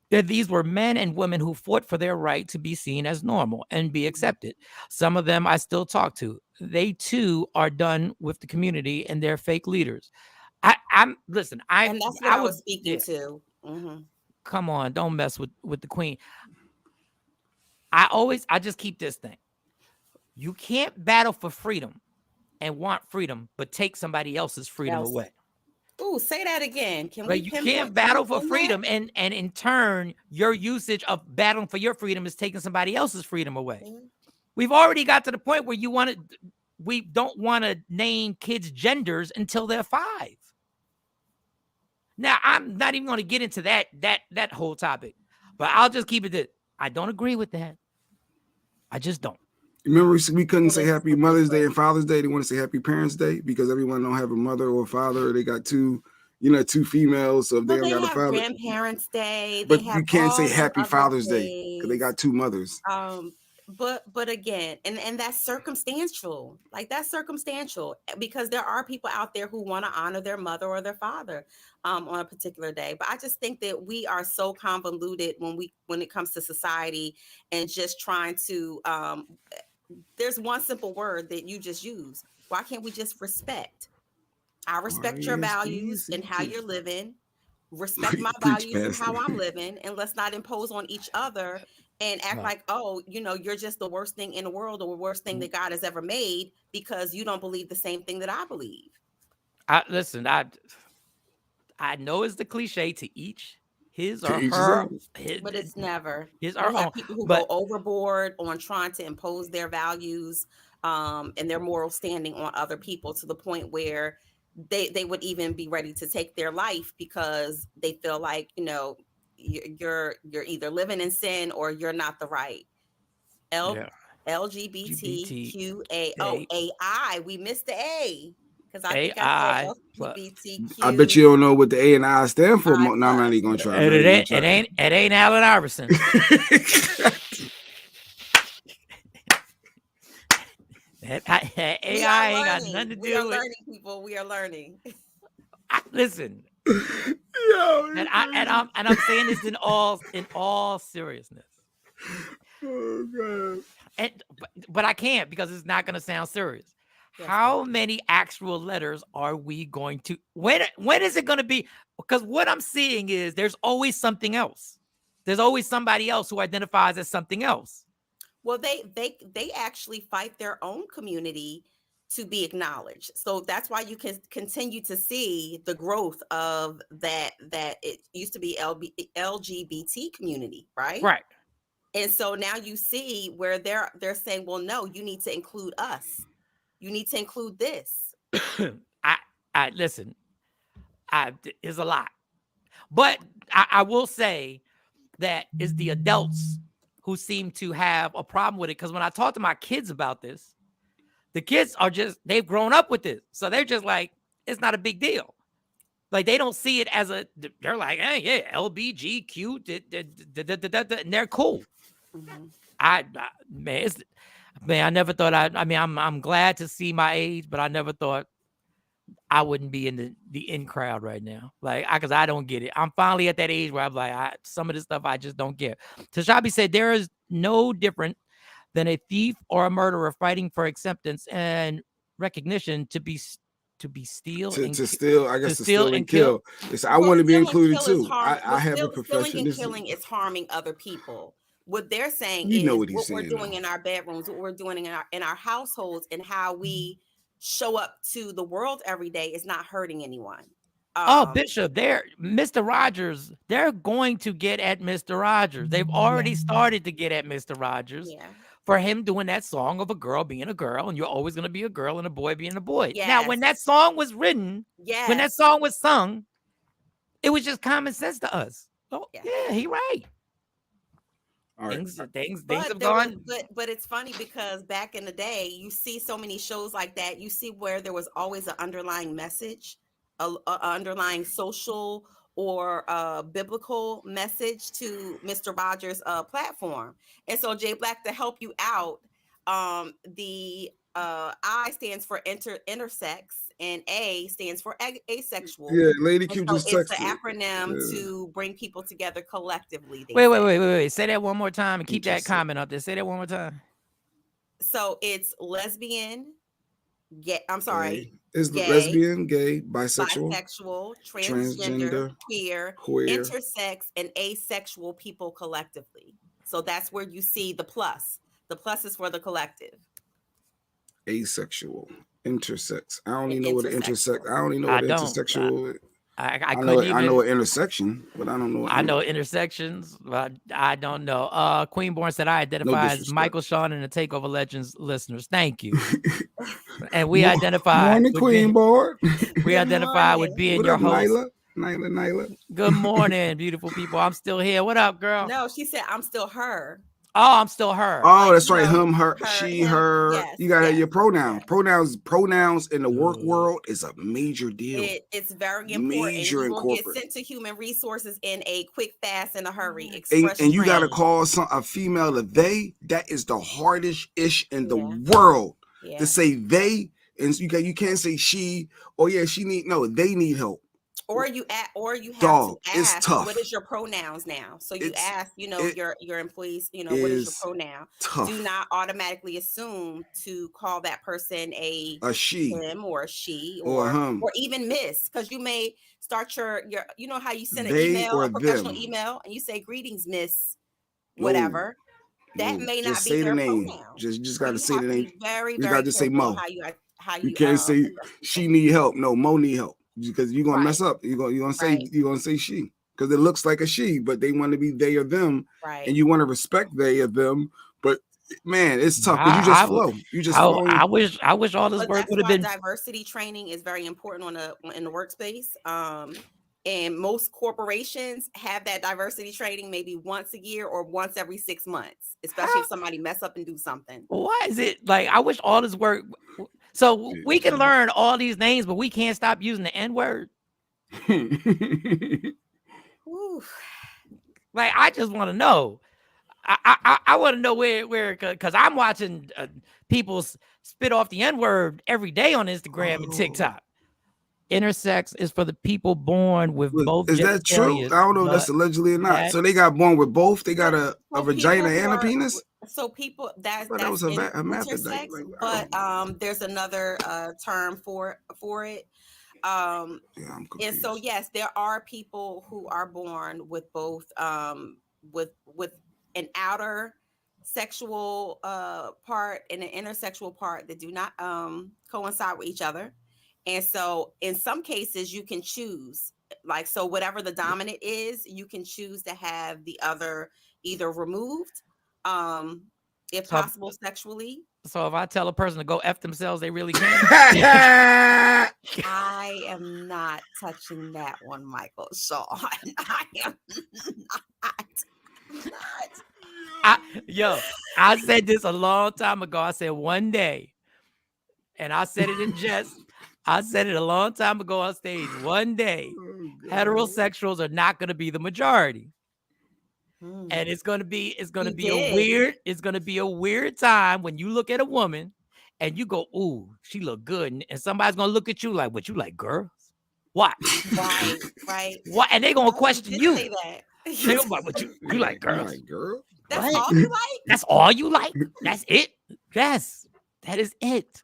That these were men and women who fought for their right to be seen as normal and be accepted. Some of them I still talk to. They too are done with the community and their fake leaders. And that's what I was speaking to. Come on, don't mess with the queen. I just keep this thing. You can't battle for freedom and want freedom, but take somebody else's freedom away. Ooh, say that again. You can't battle for freedom and in turn your usage of battling for your freedom is taking somebody else's freedom away. We've already got to the point where we don't want to name kids genders until they're 5. Now, I'm not even going to get into that whole topic, but I'll just keep it that I don't agree with that. I just don't. Remember, we couldn't say Happy Mother's Day and Father's Day. They want to say Happy Parents' Day because everyone don't have a mother or a father. Or they got two females, so if they don't got a father. Grandparents' Day, but you can't say Happy Father's Day because they got two mothers. But again, and that's circumstantial. Like that's circumstantial because there are people out there who want to honor their mother or their father on a particular day. But I just think that we are so convoluted when it comes to society and just trying to. There's one simple word that you just use. Why can't we just respect? I respect your values and how you're living. Respect my values and how I'm living, and let's not impose on each other and act like, oh, you're just the worst thing in the world or the worst thing that God has ever made because you don't believe the same thing that I believe. I know it's the cliche to each his or her, but it's never his or her. People who go overboard on trying to impose their values and their moral standing on other people to the point where they would even be ready to take their life because they feel like you're either living in sin or you're not the right. LGBTQA. Oh, AI. We missed the A because I think I said LGBTQ. I bet you don't know what the A and I stand for. No, I'm not even gonna try. It ain't Allen Iverson. AI ain't got nothing to do with. We are learning, people. We are learning. Listen, and I'm saying this in all seriousness. Oh God! But I can't because it's not going to sound serious. Yes, how many actual letters are we going to? When is it going to be? Because what I'm seeing is there's always something else. There's always somebody else who identifies as something else. Well, they actually fight their own community to be acknowledged. So that's why you can continue to see the growth of that it used to be LGBT community, right? Right. And so now you see where they're saying, well, no, you need to include us. You need to include this. I listen, it's a lot. But I will say that it's the adults who seem to have a problem with it. Because when I talk to my kids about this, the kids they've grown up with this. So they're just like, it's not a big deal. Like they don't see it as they're like, hey, yeah, LBGQ, and they're cool. Mm-hmm. I never thought I'm glad to see my age, but I never thought I wouldn't be in the in crowd right now. Like, because I don't get it. I'm finally at that age where I'm like, some of this stuff I just don't get. Tashabi said there is no different than a thief or a murderer fighting for acceptance and recognition to steal and kill. I want to be included too. I have a profession. Stealing and killing is harming other people. What they're saying is what we're doing in our bedrooms, what we're doing in our households, and how we show up to the world every day is not hurting anyone. Bishop, Mr. Rogers, they're going to get at Mr. Rogers. They've already started to get at Mr. Rogers for him doing that song of a girl being a girl, and you're always going to be a girl and a boy being a boy. Yes. Now, when that song was written, when that song was sung, it was just common sense to us. Oh, yeah, he right. Things have gone. But it's funny because back in the day, you see so many shows like that. You see where there was always an underlying message, a underlying social or biblical message to Mr. Rogers' platform. And so, Jay Black, to help you out, the I stands for intersex and A stands for asexual. Yeah, Lady Q just texted. It's the acronym to bring people together collectively. Wait. Say that one more time and keep that comment up there. Say that one more time. So it's lesbian, gay. I'm sorry. It's lesbian, gay, bisexual, transgender, queer, intersex, and asexual people collectively. So that's where you see the plus. The plus is for the collective. Asexual, intersex. I don't even know what an intersex. I don't even know what intersexual. I know an intersection, but I don't know. I know intersections, but I don't know. Queenborn said I identify as Michael Shawn and the Takeover Legends listeners. Thank you. And we identify. Morning, Queenborn. We identify with being your host. Nyla. Good morning, beautiful people. I'm still here. What up, girl? No, she said I'm still her. Oh, I'm still her. Oh, Like, that's you right. know, Him, her, her, she, him. her. Yes, You gotta have yes, your pronouns. yes. Pronouns in the work world is a major deal. It's very important. Major You in will get corporate. sent to human resources in a quick, fast, in a hurry. And Express you gotta train. call a female a they. That is the hardest ish in the Yeah. world Yeah. to say they, and you can't say she. Oh yeah, she need they need help. Or you have Dog, to it's ask, tough. what is your pronouns now? So you ask, it your employees, what is your is pronoun? tough. Do not automatically assume to call that person a she him or a she or him or even miss, because you may start your how you send an they email, or a professional them. email, and you say greetings, miss No, whatever. That may just not be say the their name. pronoun. Just So gotta you say have the to name. be very, You very got to say careful Mo. how You you can't say address she people. need help. No, Mo need help, because you're gonna Right. mess up. You're gonna Right. say she, because it looks like a she, but they want to be they or them, Right. and you want to respect they or them. But man, it's tough because you just flow. You just flow. I wish all this But work that's would have why been. diversity training is very important in the workspace. And most corporations have that diversity training maybe once a year or once every 6 months, especially if somebody mess up and do something. Why is it like I wish all this work? So we can learn all these names, but we can't stop using the N-word. Like, I just want to know. I want to know where because I'm watching people spit off the N-word every day on Instagram and TikTok. Intersex is for the people born with both. Is that true? I don't know if that's allegedly or not. So they got born with both. They got a vagina and a penis. So people that's was a method. intersex, but there's another term for it. And so yes, there are people who are born with both with an outer sexual part and an intersexual part that do not coincide with each other. And so in some cases you can choose, like, so whatever the dominant is, you can choose to have the other either removed, if possible sexually. So if I tell a person to go F themselves, they really can. I am not touching that one, Michael Shawn. I am not. I said this a long time ago. I said one day, and I said it in jest. I said it a long time ago on stage. One day, heterosexuals are not going to be the majority. And it's gonna be a weird time when you look at a woman and you go, ooh, she look good, and somebody's gonna look at you like, what, you like girls? What? Right. What? And they're gonna question you. Say that. They're gonna be like, what, you like girls? Like girl? That's all you like? That's all you like? That's it? Yes, that is it.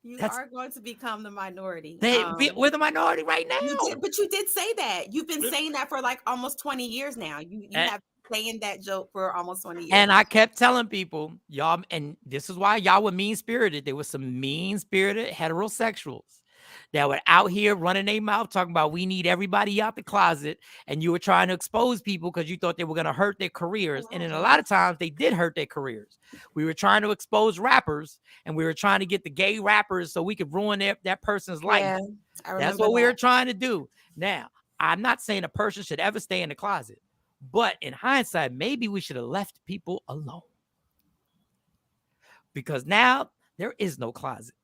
You are going to become the minority. We're the minority right now. But you did say that. You've been saying that for like almost 20 years now. You have been saying that joke for almost 20 years. And I kept telling people, y'all, and this is why y'all were mean-spirited. There was some mean-spirited heterosexuals that were out here running their mouth talking about we need everybody out the closet, and you were trying to expose people because you thought they were going to hurt their careers. And then a lot of times they did hurt their careers. We were trying to expose rappers, and we were trying to get the gay rappers so we could ruin that person's life. Yeah, that's what we were trying to do. Now, I'm not saying a person should ever stay in the closet, but in hindsight, maybe we should have left people alone, because now there is no closet.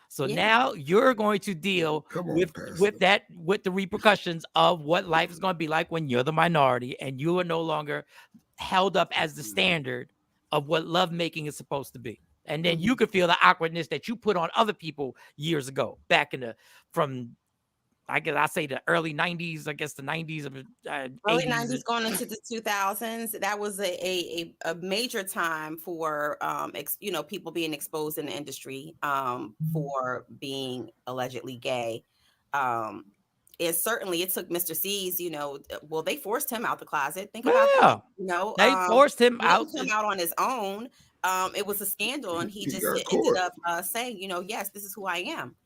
So now you're going to deal with the repercussions of what life is going to be like when you're the minority and you are no longer held up as the standard of what lovemaking is supposed to be. And then you could feel the awkwardness that you put on other people years ago, back in the early 90s, I guess the 90s of early 90s going into the 2000s. That was a major time for people being exposed in the industry for being allegedly gay. It took Mr. C's, they forced him out the closet. Think about that. They forced him out. He didn't come out on his own. It was a scandal, and he just ended up saying, yes, this is who I am.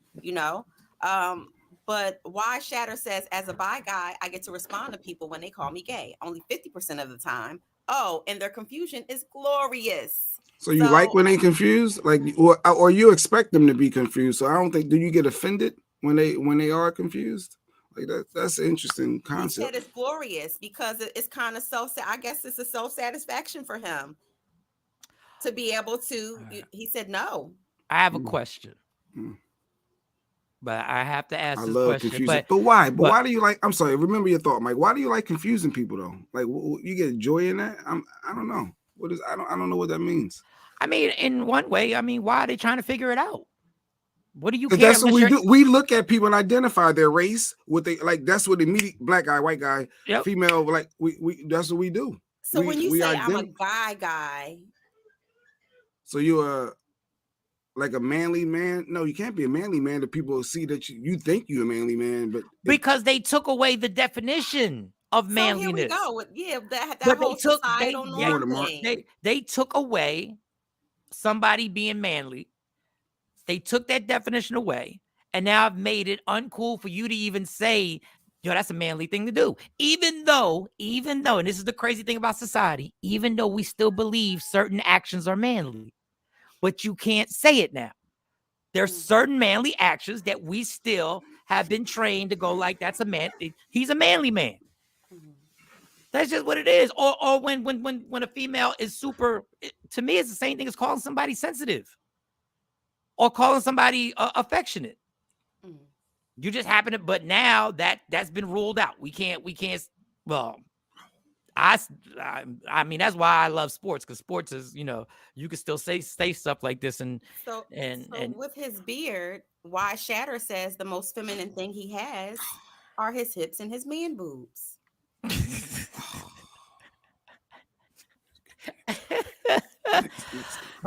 But why Shatter says, as a bi guy, I get to respond to people when they call me gay only 50% of the time. Oh, and their confusion is glorious. So you like when they confused, like, or you expect them to be confused. So I don't think. Do you get offended when they are confused? Like that's an interesting concept. He said it's glorious because it's kind of I guess it's a self-satisfaction for him. to be able to. He said no. I have a question. But I have to ask I this love question. confusing. But why? But why do you like? I'm sorry. Remember your thought, Mike. Why do you like confusing people though? Like you get joy in that? I don't know. What is? I don't know what that means. I mean, in one way, I mean, why are they trying to figure it out? What do you care? That's what we do. We look at people and identify their race. What they like. That's what immediate black guy, white guy, female. Like we. That's what we do. So when you say I'm a guy. So you're like a manly man? No, you can't be a manly man. That people see that you think you're a manly man, but because they took away the definition of manliness. So here we go. Yeah, that whole societal norm thing. They took away somebody being manly. They took that definition away, and now I've made it uncool for you to even say, yo, that's a manly thing to do. Even though, and this is the crazy thing about society, even though we still believe certain actions are manly. But you can't say it now. There's certain manly actions that we still have been trained to go like, that's a man. He's a manly man. That's just what it is. Or when a female is super, to me, it's the same thing as calling somebody sensitive or calling somebody affectionate. You just happen to, but now that's been ruled out. We can't. Well, I mean, that's why I love sports, because sports is, you can still say stuff like this. And so with his beard, why Shatter says the most feminine thing he has are his hips and his man boobs.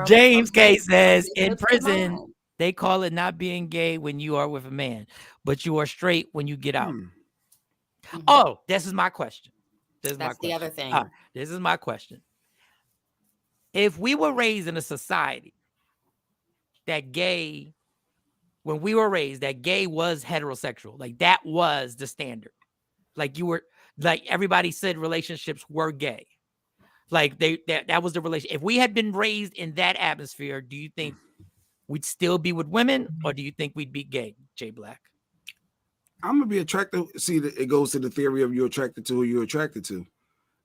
James K says in prison they call it not being gay when you are with a man, but you are straight when you get out. Oh, this is my question. That's the other thing. This is my question. If we were raised in a society that gay, when we were raised, that gay was heterosexual, like that was the standard. Like everybody said relationships were gay. Like that was the relation. If we had been raised in that atmosphere, do you think we'd still be with women, or do you think we'd be gay, Jay Black? I'm gonna be attracted. See, it goes to the theory of you're attracted to who you're attracted to.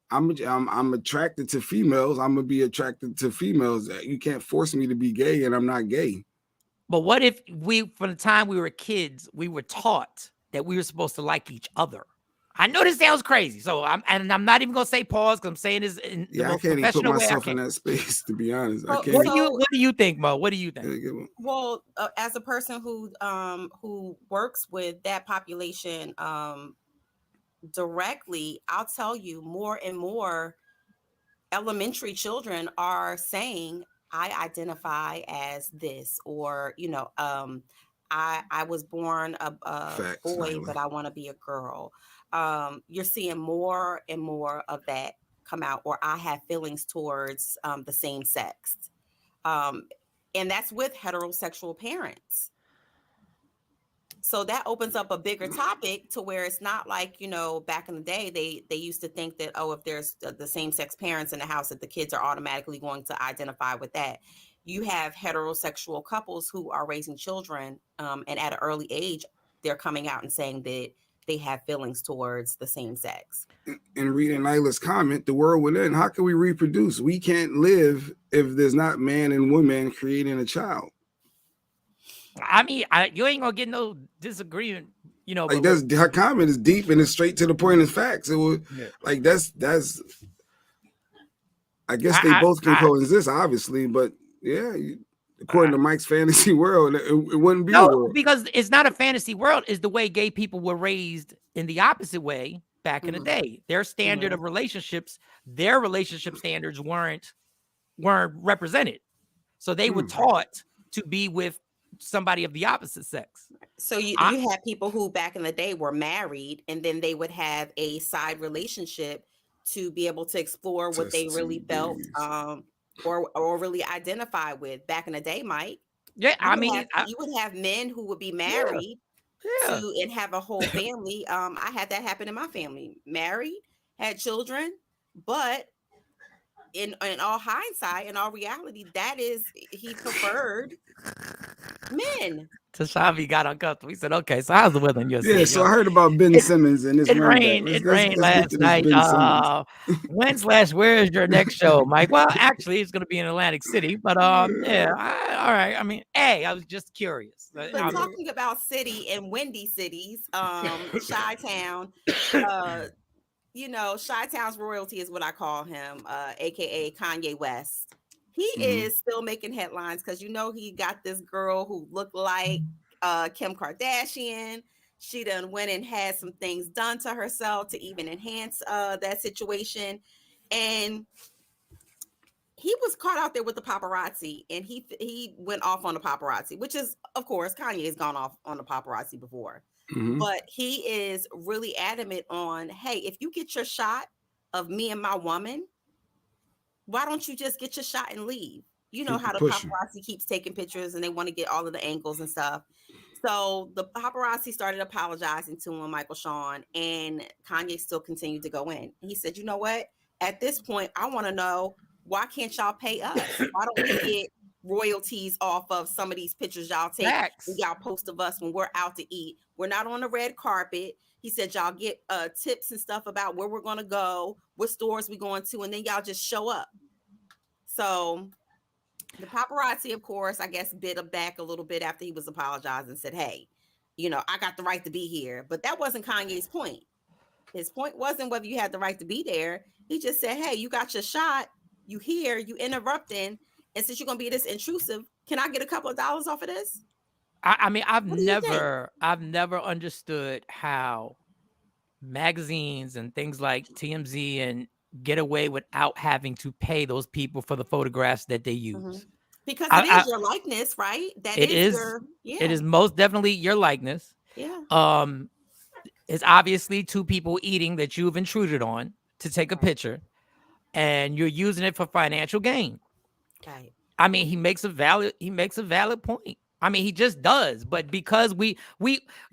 I'm attracted to females. I'm gonna be attracted to females. You can't force me to be gay, and I'm not gay. But what if from the time we were kids, we were taught that we were supposed to like each other? I know this sounds crazy, so I'm not even gonna say pause, because I'm saying this in the most I can't even put myself in that space, to be honest. What do you think, Mo? What do you think? Well, as a person who works with that population directly, I'll tell you, more and more elementary children are saying, I identify as this, or I was born a boy, but I want to be a girl. You're seeing more and more of that come out, or I have feelings towards the same sex. And that's with heterosexual parents. So that opens up a bigger topic to where it's not like, back in the day, they used to think that, if there's the same sex parents in the house, that the kids are automatically going to identify with that. You have heterosexual couples who are raising children, and at an early age, they're coming out and saying that they have feelings towards the same sex. And reading Nyla's comment, the world within, how can we reproduce? We can't live if there's not man and woman creating a child. I mean, you ain't gonna get no disagreement, Like her comment is deep and it's straight to the point of facts. It was like that's. I guess they both can coexist, obviously, but according to Mike's fantasy world, it wouldn't be. No, because it's not a fantasy world. It's the way gay people were raised in the opposite way back in the day. Their standard of relationships, their relationship standards weren't represented, so they were taught to be with somebody of the opposite sex. So you had people who back in the day were married, and then they would have a side relationship to be able to explore what they really felt or really identify with back in the day, Mike. Yeah, you would have men who would be married and have a whole family. I had that happen in my family. Married, had children, but in all hindsight, in all reality, that is, he preferred Men. Tashavi got uncomfortable. He said, "Okay, so how's the weather in your city?" Yeah, so I heard about Ben Simmons and his It ring back. rained. Let's It get rained to last this night. Ben Simmons. Where is your next show, Mike? Well, actually, it's going to be in Atlantic City, but yeah, all right. I mean, hey, I was just curious. But talking about city and windy cities, Chi-Town, Chi-Town's royalty is what I call him, aka Kanye West. He is still making headlines because he got this girl who looked like Kim Kardashian. She done went and had some things done to herself to even enhance that situation. And he was caught out there with the paparazzi, and he went off on the paparazzi, which is, of course, Kanye has gone off on the paparazzi before. But he is really adamant on, hey, if you get your shot of me and my woman, why don't you just get your shot and leave? You know how the paparazzi keeps taking pictures and they want to get all of the angles and stuff. So the paparazzi started apologizing to him, Michael Shawn, and Kanye still continued to go in. He said, you know what? At this point, I want to know, why can't y'all pay us? Why don't we get royalties off of some of these pictures y'all take and y'all post of us when we're out to eat? We're not on the red carpet. He said y'all get tips and stuff about where we're going to go, what stores we're going to, and then y'all just show up. So the paparazzi, of course, I guess bit him back a little bit after he was apologizing and said, hey, I got the right to be here. But that wasn't Kanye's point. His point wasn't whether you had the right to be there. He just said, hey, you got your shot. You here, you interrupting. And since you're going to be this intrusive, can I get a couple of dollars off of this? I mean, I've never understood how magazines and things like TMZ and get away without having to pay those people for the photographs that they use. Because it is your likeness, right? It is most definitely your likeness. Yeah. It's obviously two people eating that you've intruded on to take a picture, and you're using it for financial gain. Right. I mean, he makes a valid point. I mean, he just does. But because you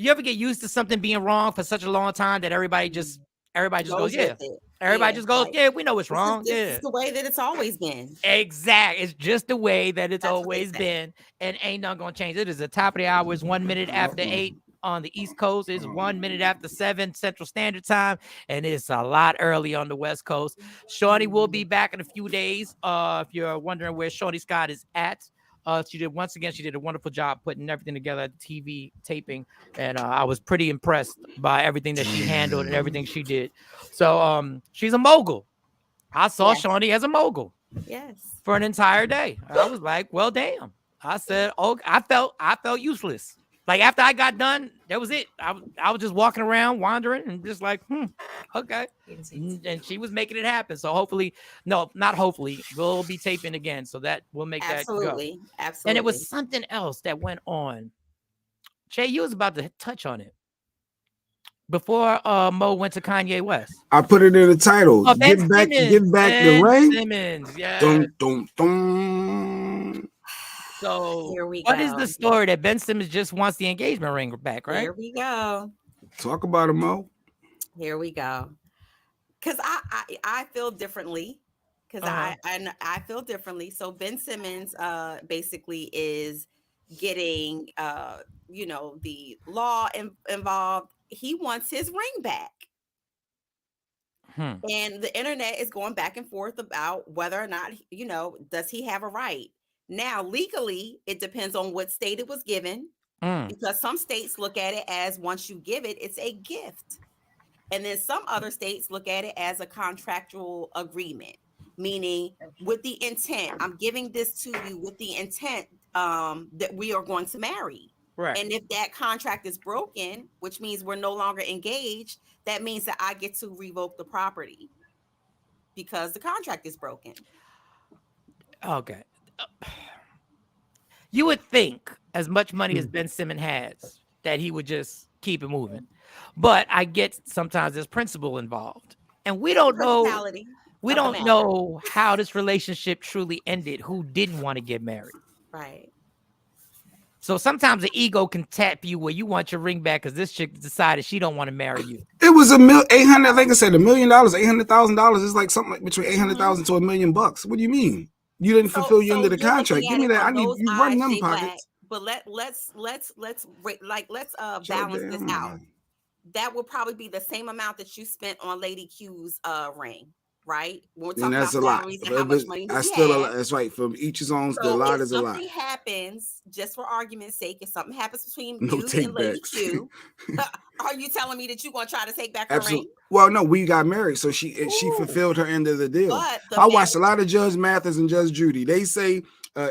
ever get used to something being wrong for such a long time that everybody just goes, yeah. Everybody just goes, yeah, we know it's wrong. It's the way that it's always been. Exactly. It's just the way that it's always been. And ain't nothing going to change. It is the top of the hour. It's 1 minute after 8 on the East Coast. It's 1 minute after 7 Central Standard Time. And it's a lot early on the West Coast. Shawnee will be back in a few days. If you're wondering where Shawnee Scott is at. She did a wonderful job putting everything together at the TV taping, and I was pretty impressed by everything that she handled and everything she did. So she's a mogul. I saw Shawnee as a mogul. Yes. For an entire day. I was like, well, damn. I said, oh, I felt useless. Like after I got done, that was it. I was just walking around, wandering, and just like, okay. And she was making it happen. So hopefully, no, not hopefully, we'll be taping again. So that will make that go. Absolutely. And it was something else that went on. Jay, you was about to touch on it. Before Mo went to Kanye West. I put it in the title. Oh, give back the ring. Simmons, yeah. Dun, dun, dun. So here we what go. is the story that Ben Simmons just wants the engagement ring back, right? Here we go. Talk about it, Mo. Here we go. Because I feel differently. Because I feel differently. So Ben Simmons basically is getting the law involved. He wants his ring back. And the internet is going back and forth about whether or not, does he have a right? Now, legally, it depends on what state it was given, because some states look at it as once you give it, it's a gift. And then some other states look at it as a contractual agreement, meaning with the intent, I'm giving this to you with the intent that we are going to marry. Right. And if that contract is broken, which means we're no longer engaged, that means that I get to revoke the property because the contract is broken. Okay. You would think, as much money as Ben Simmons has, that he would just keep it moving. But I get sometimes there's principle involved. And we don't know. We don't know how this relationship truly ended, who didn't want to get married. Right. So sometimes the ego can tap you where you want your ring back because this chick decided she don't want to marry you. It was $800. I think I said $1 million, $800,000 is like something like between $800,000 to $1 million. What do you mean? You didn't fulfill your end of the contract. Give me that. I need you run them pockets. But let's balance this Damn out. mind. That would probably be the same amount that you spent on Lady Q's ring, right? When we're And talking that's about a lot. salaries and how much money That's she still a had. lot. That's right. From each his own, the So lot if is a lot. something happens, just for argument's sake, if something happens between No you and Lady takebacks. Q, are you telling me that you're gonna try to take back her Absolutely. ring? Well, no, we got married, so she fulfilled her end of the deal. But I watched a lot of Judge Mathis and Judge Judy. They say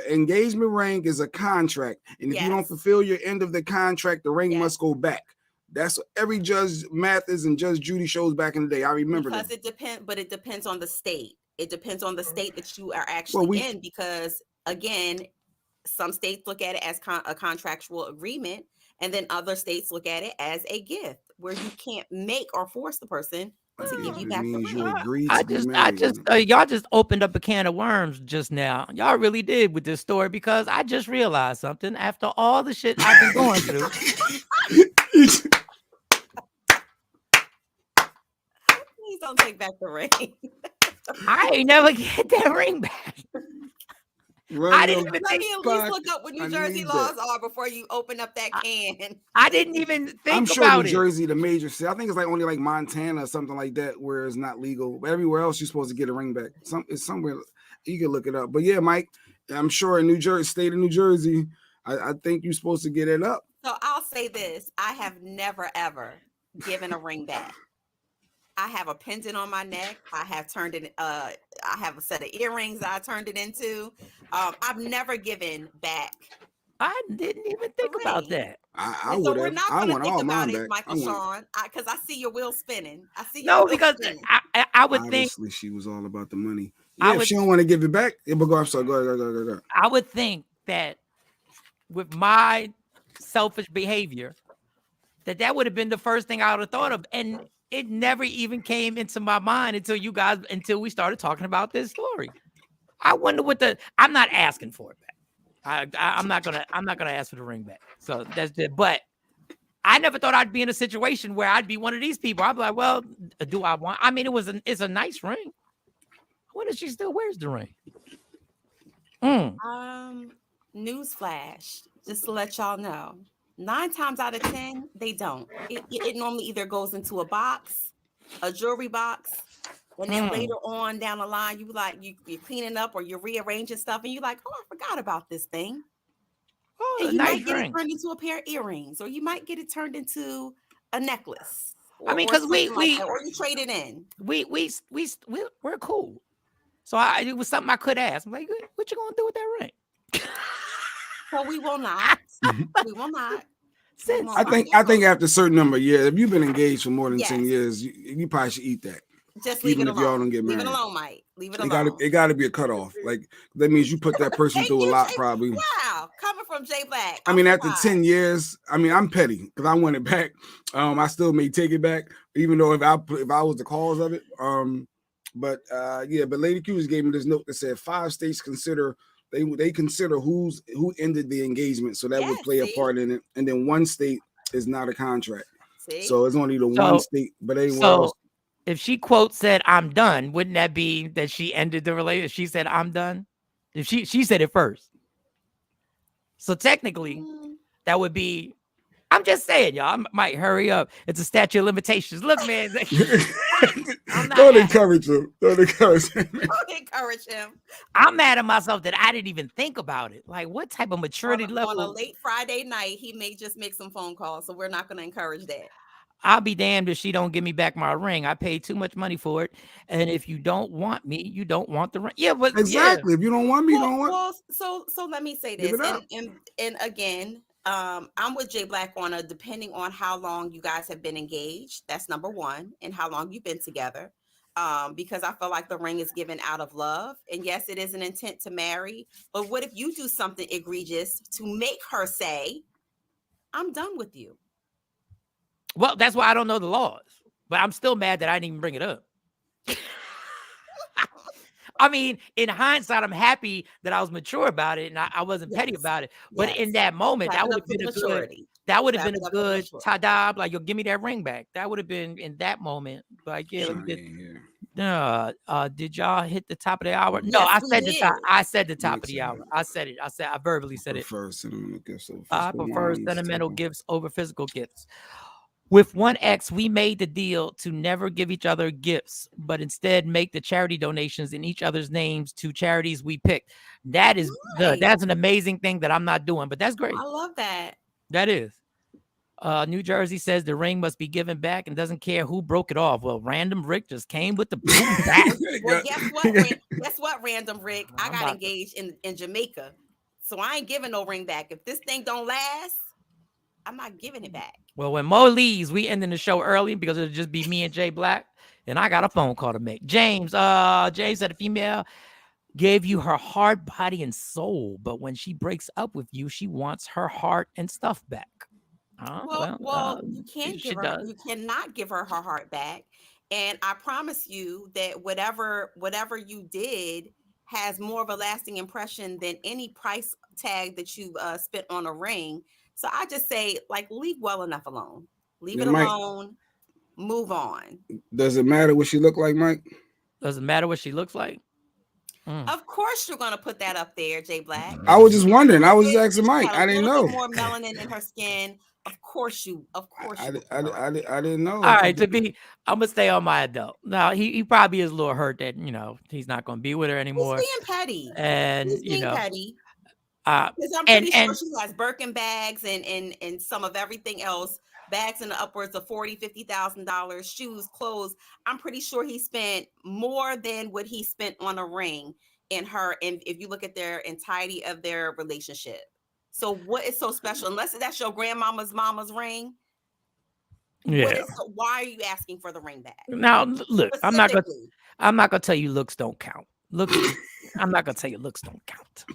engagement ring is a contract, and if you don't fulfill your end of the contract, the ring must go back. That's what every Judge Mathis and Judge Judy shows back in the day. I remember because that. it depends on the state. It depends on the state that you are actually in, because again, some states look at it as a contractual agreement, and then other states look at it as a gift, where you can't make or force the person to give you back the ring. You agreed I to just, y'all just opened up a can of worms just now. Y'all really did with this story, because I just realized something after all the shit I've been going through. Please don't take back the ring. I ain't never get that ring back. I didn't even Let me at least look up what New Jersey laws are before you open up that can. I didn't even think I'm sure about New it. Jersey, the major city. I think it's like only like Montana or something like that where it's not legal. But everywhere else, you're supposed to get a ring back. It's somewhere you can look it up. But yeah, Mike, I'm sure in New Jersey, state of New Jersey, I think you're supposed to get it up. So I'll say this: I have never ever given a ring back. I have a pendant on my neck. I have turned it. I have a set of earrings that I turned it into. I've never given back. I didn't even think about that. I so would we're have. not I going to want think all about mine it, back. Michael Shawn, because I see your wheel spinning. I see your No, wheel because spinning. I would Obviously, think she was all about the money. Yeah, if she don't want to give it back, it will go. I'm sorry. Go ahead. I would think that with my selfish behavior, that would have been the first thing I would have thought of, and it never even came into my mind until we started talking about this story. I wonder what I'm not asking for it back. I'm not gonna ask for the ring back. So that's it. But I never thought I'd be in a situation where I'd be one of these people. I'd be like, well, do I want? I mean, it's a nice ring. I wonder if she still wears the ring. Newsflash, just to let y'all know. 9 times out of 10, they don't. It normally either goes into a box, a jewelry box, and then later on down the line, you're cleaning up or you're rearranging stuff, and you're like, oh, I forgot about this thing. Oh, and you nice might get ring. it turned into a pair of earrings, or you might get it turned into a necklace. I mean, because or you trade it in. We're cool. So it was something I could ask. I'm like, what you gonna do with that ring? So we will not. We will not. I think after a certain number of years, if you've been engaged for more than 10 years, you probably should eat that. Just leave it alone. If y'all don't get married. Leave it alone, Mike. Leave it alone. It got to be a cutoff. Like that means you put that person through a lot, probably. Wow, coming from Jay Black. I mean, after 10 years, I mean, I'm petty because I want it back. I still may take it back, even though if I was the cause of it. But Lady Q just gave me this note that said 5 states consider. They consider who ended the engagement, so that would play a part in it. And then 1 state is not a contract, so it's only the 1 state. But anywhere else, if she said "I'm done," wouldn't that be that she ended the relationship? She said "I'm done." If she said it first, so technically that would be. I'm just saying, y'all. I might hurry up. It's a statute of limitations. Look, man. Don't encourage him. Don't encourage him. I'm mad at myself that I didn't even think about it. Like, what type of maturity level? On a late Friday night, he may just make some phone calls, so we're not going to encourage that. I'll be damned if she don't give me back my ring. I paid too much money for it, and if you don't want me, you don't want the ring. Yeah, but exactly. If you don't want me, you don't want. Well, so let me say this, and again. I'm with Jay Black on depending on how long you guys have been engaged. That's number 1, and how long you've been together. Because I feel like the ring is given out of love. And yes, it is an intent to marry. But what if you do something egregious to make her say, I'm done with you? Well, that's why I don't know the laws. But I'm still mad that I didn't even bring it up. I mean, in hindsight, I'm happy that I was mature about it and I wasn't petty about it. But in that moment, that would have been a good ta-da. Like, yo, give me that ring back. That would have been in that moment. Like, yeah, let me get. Did y'all hit the top of the hour? No, Yes, I we said the top. did. I said the top of the Next hour. I said it. I verbally said it. Prefer sentimental gifts over I physical prefer ones. sentimental gifts over physical gifts. With one ex, we made the deal to never give each other gifts, but instead make the charity donations in each other's names to charities we picked. That is Nice. that's an amazing thing that I'm not doing, but that's great. I love that. That is. New Jersey says the ring must be given back and doesn't care who broke it off. Well, Random Rick just came with the boom back. Well, guess what, Random Rick? I got engaged in Jamaica, so I ain't giving no ring back. If this thing don't last, I'm not giving it back. Well, when Mo leaves, we ending the show early because it'll just be me and Jay Black, and I got a phone call to make. James said a female gave you her heart, body, and soul, but when she breaks up with you, she wants her heart and stuff back. You can't give her. You cannot give her her heart back. And I promise you that whatever you did has more of a lasting impression than any price tag that you spent on a ring. So I just say, like, leave well enough alone. Leave it alone. Move on. Does it matter what she look like, Mike? Does it matter what she looks like? Of course, you're gonna put that up there, Jay Black. I was just wondering. I was asking Mike. I didn't know. More melanin in her skin. Of course you. I didn't know. All right, I'm gonna stay on my adult. Now he probably is a little hurt that he's not gonna be with her anymore. He's being petty, and he's being petty. Because I'm pretty sure she has Birkin bags and some of everything else, bags in the upwards of $40,000-$50,000, shoes, clothes. I'm pretty sure he spent more than what he spent on a ring in her. And if you look at their entirety of their relationship. So what is so special? Unless that's your grandmama's mama's ring. Yeah. Why are you asking for the ring back? Now, look, I'm not gonna tell you looks don't count. I'm not gonna tell you looks don't count.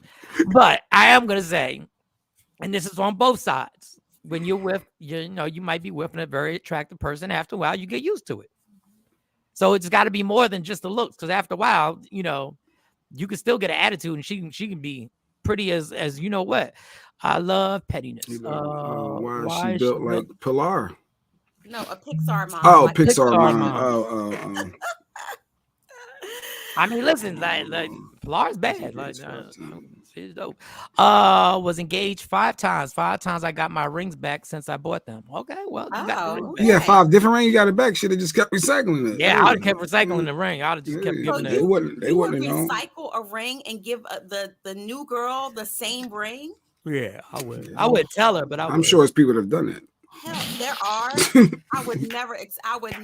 But I am gonna say, and this is on both sides. When you're with, you might be with a very attractive person. After a while, you get used to it. So it's got to be more than just the looks, because after a while, you can still get an attitude, and she can be pretty as you know what. I love pettiness. Why is she built like Pilar? No, a Pixar mom. Oh, Pixar mom. I mean, listen, like Pilar's bad. She's dope. Was engaged 5 times. 5 times I got my rings back since I bought them. Okay, well, you got the rings back. Yeah, 5 different rings. You got it back. Should have just kept recycling it. Yeah, I would have kept recycling the ring. I would have just kept giving it. They wouldn't recycle a ring and give the new girl the same ring. Yeah, I would. I would tell her, but I'm sure it's people that have done that. Hell, there are. I would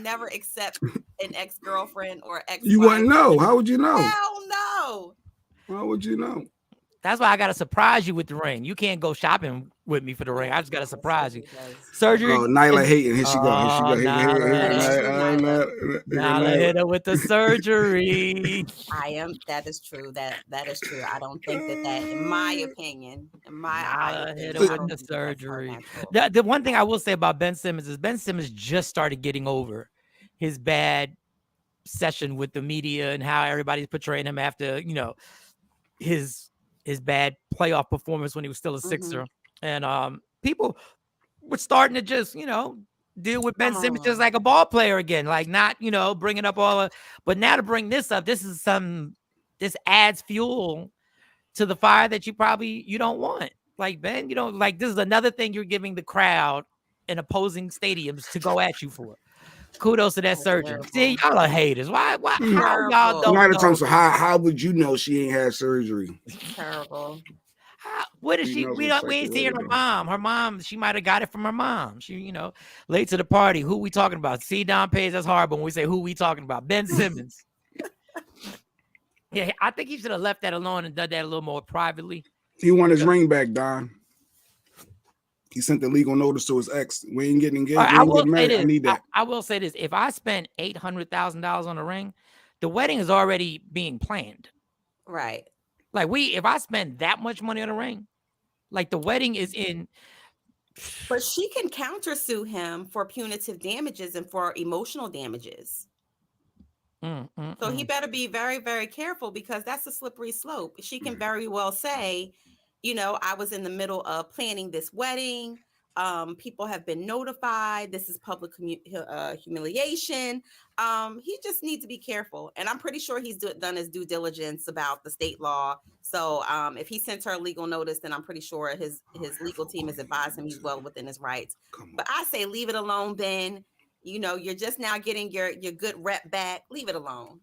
never accept an ex-girlfriend or ex. You wouldn't know. How would you know? Hell no. How would you know? That's why I gotta surprise you with the ring. You can't go shopping with me for the ring. I just gotta surprise you. Surgery. Oh, Nyla hating. Here she go. Nyla hit her with the surgery. That is true. That is true. I don't think that in my opinion, hit her with the surgery. The one thing I will say about Ben Simmons is Ben Simmons just started getting over his bad session with the media and how everybody's portraying him after his bad playoff performance when he was still a Sixer. And people were starting to just, deal with Ben Simmons just like a ball player again, like not, bringing up but now to bring this up, this adds fuel to the fire that you don't want. Like, Ben, this is another thing you're giving the crowd in opposing stadiums to go at you for. Kudos to that surgeon. See, y'all are haters. Why? How y'all don't know? So how would you know she ain't had surgery? Terrible. What is she? We ain't seeing her mom. Her mom, she might have got it from her mom. She, late to the party. Who we talking about? See, Don Page, that's horrible when we say who we talking about. Ben Simmons. Yeah, I think he should have left that alone and done that a little more privately. He won his ring back, Don. He sent the legal notice to his ex. We ain't getting engaged. I need that. I will say this. If I spent $800,000 on a ring, the wedding is already being planned. Right. Like if I spend that much money on a ring, like the wedding is in. But she can countersue him for punitive damages and for emotional damages. So he better be very, very careful, because that's a slippery slope. She can very well say, I was in the middle of planning this wedding. People have been notified. This is public humiliation. He just needs to be careful. And I'm pretty sure he's done his due diligence about the state law. So if he sent her a legal notice, then I'm pretty sure his legal team has advised him he's well within his rights. But I say leave it alone, Ben. You know, you're just now getting your good rep back. Leave it alone.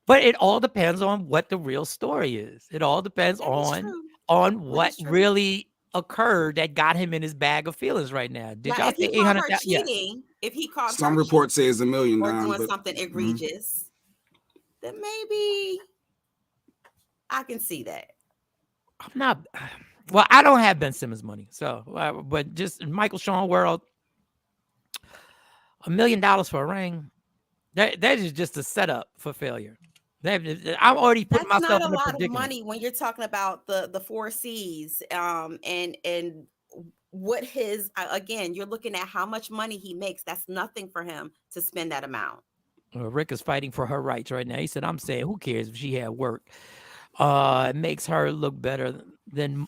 But it all depends on what the real story is. It all depends on what really occurred that got him in his bag of feelings right now. Did y'all say 800,000? Cheating, if he caught some reports say it's $1 million or doing something egregious, then maybe I can see that. I'm not. Well, I don't have Ben Simmons money, so but just in Michael Shawn world, $1 million for a ring, that is just a setup for failure. I'm already putting myself in a predicament. That's not a lot of money when you're talking about the 4 C's, and what his again. You're looking at how much money he makes. That's nothing for him to spend that amount. Rick is fighting for her rights right now. He said, "I'm saying, who cares if she had work? It makes her look better than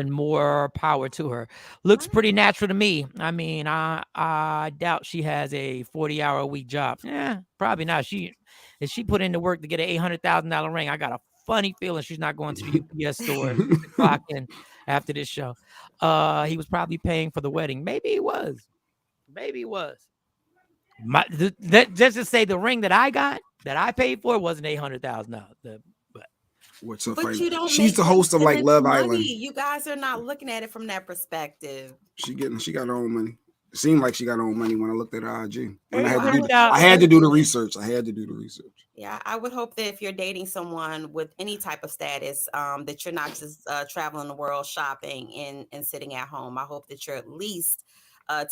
more power to her. Looks pretty natural to me. I mean, I doubt she has a 40-hour-a-week job. Yeah, probably not. If she put in the work to get an $800,000 ring, I got a funny feeling she's not going to the UPS store to clock in after this show. He was probably paying for the wedding. Maybe he was. Just to say, the ring that I paid for wasn't $800,000. What's her but you don't she's the host of like Love Island. You guys are not looking at it from that perspective. She got her own money. It seemed like she got her own money when I looked at her IG. When I had to do the research. Yeah, I would hope that if you're dating someone with any type of status, that you're not just traveling the world shopping and sitting at home. I hope that you're at least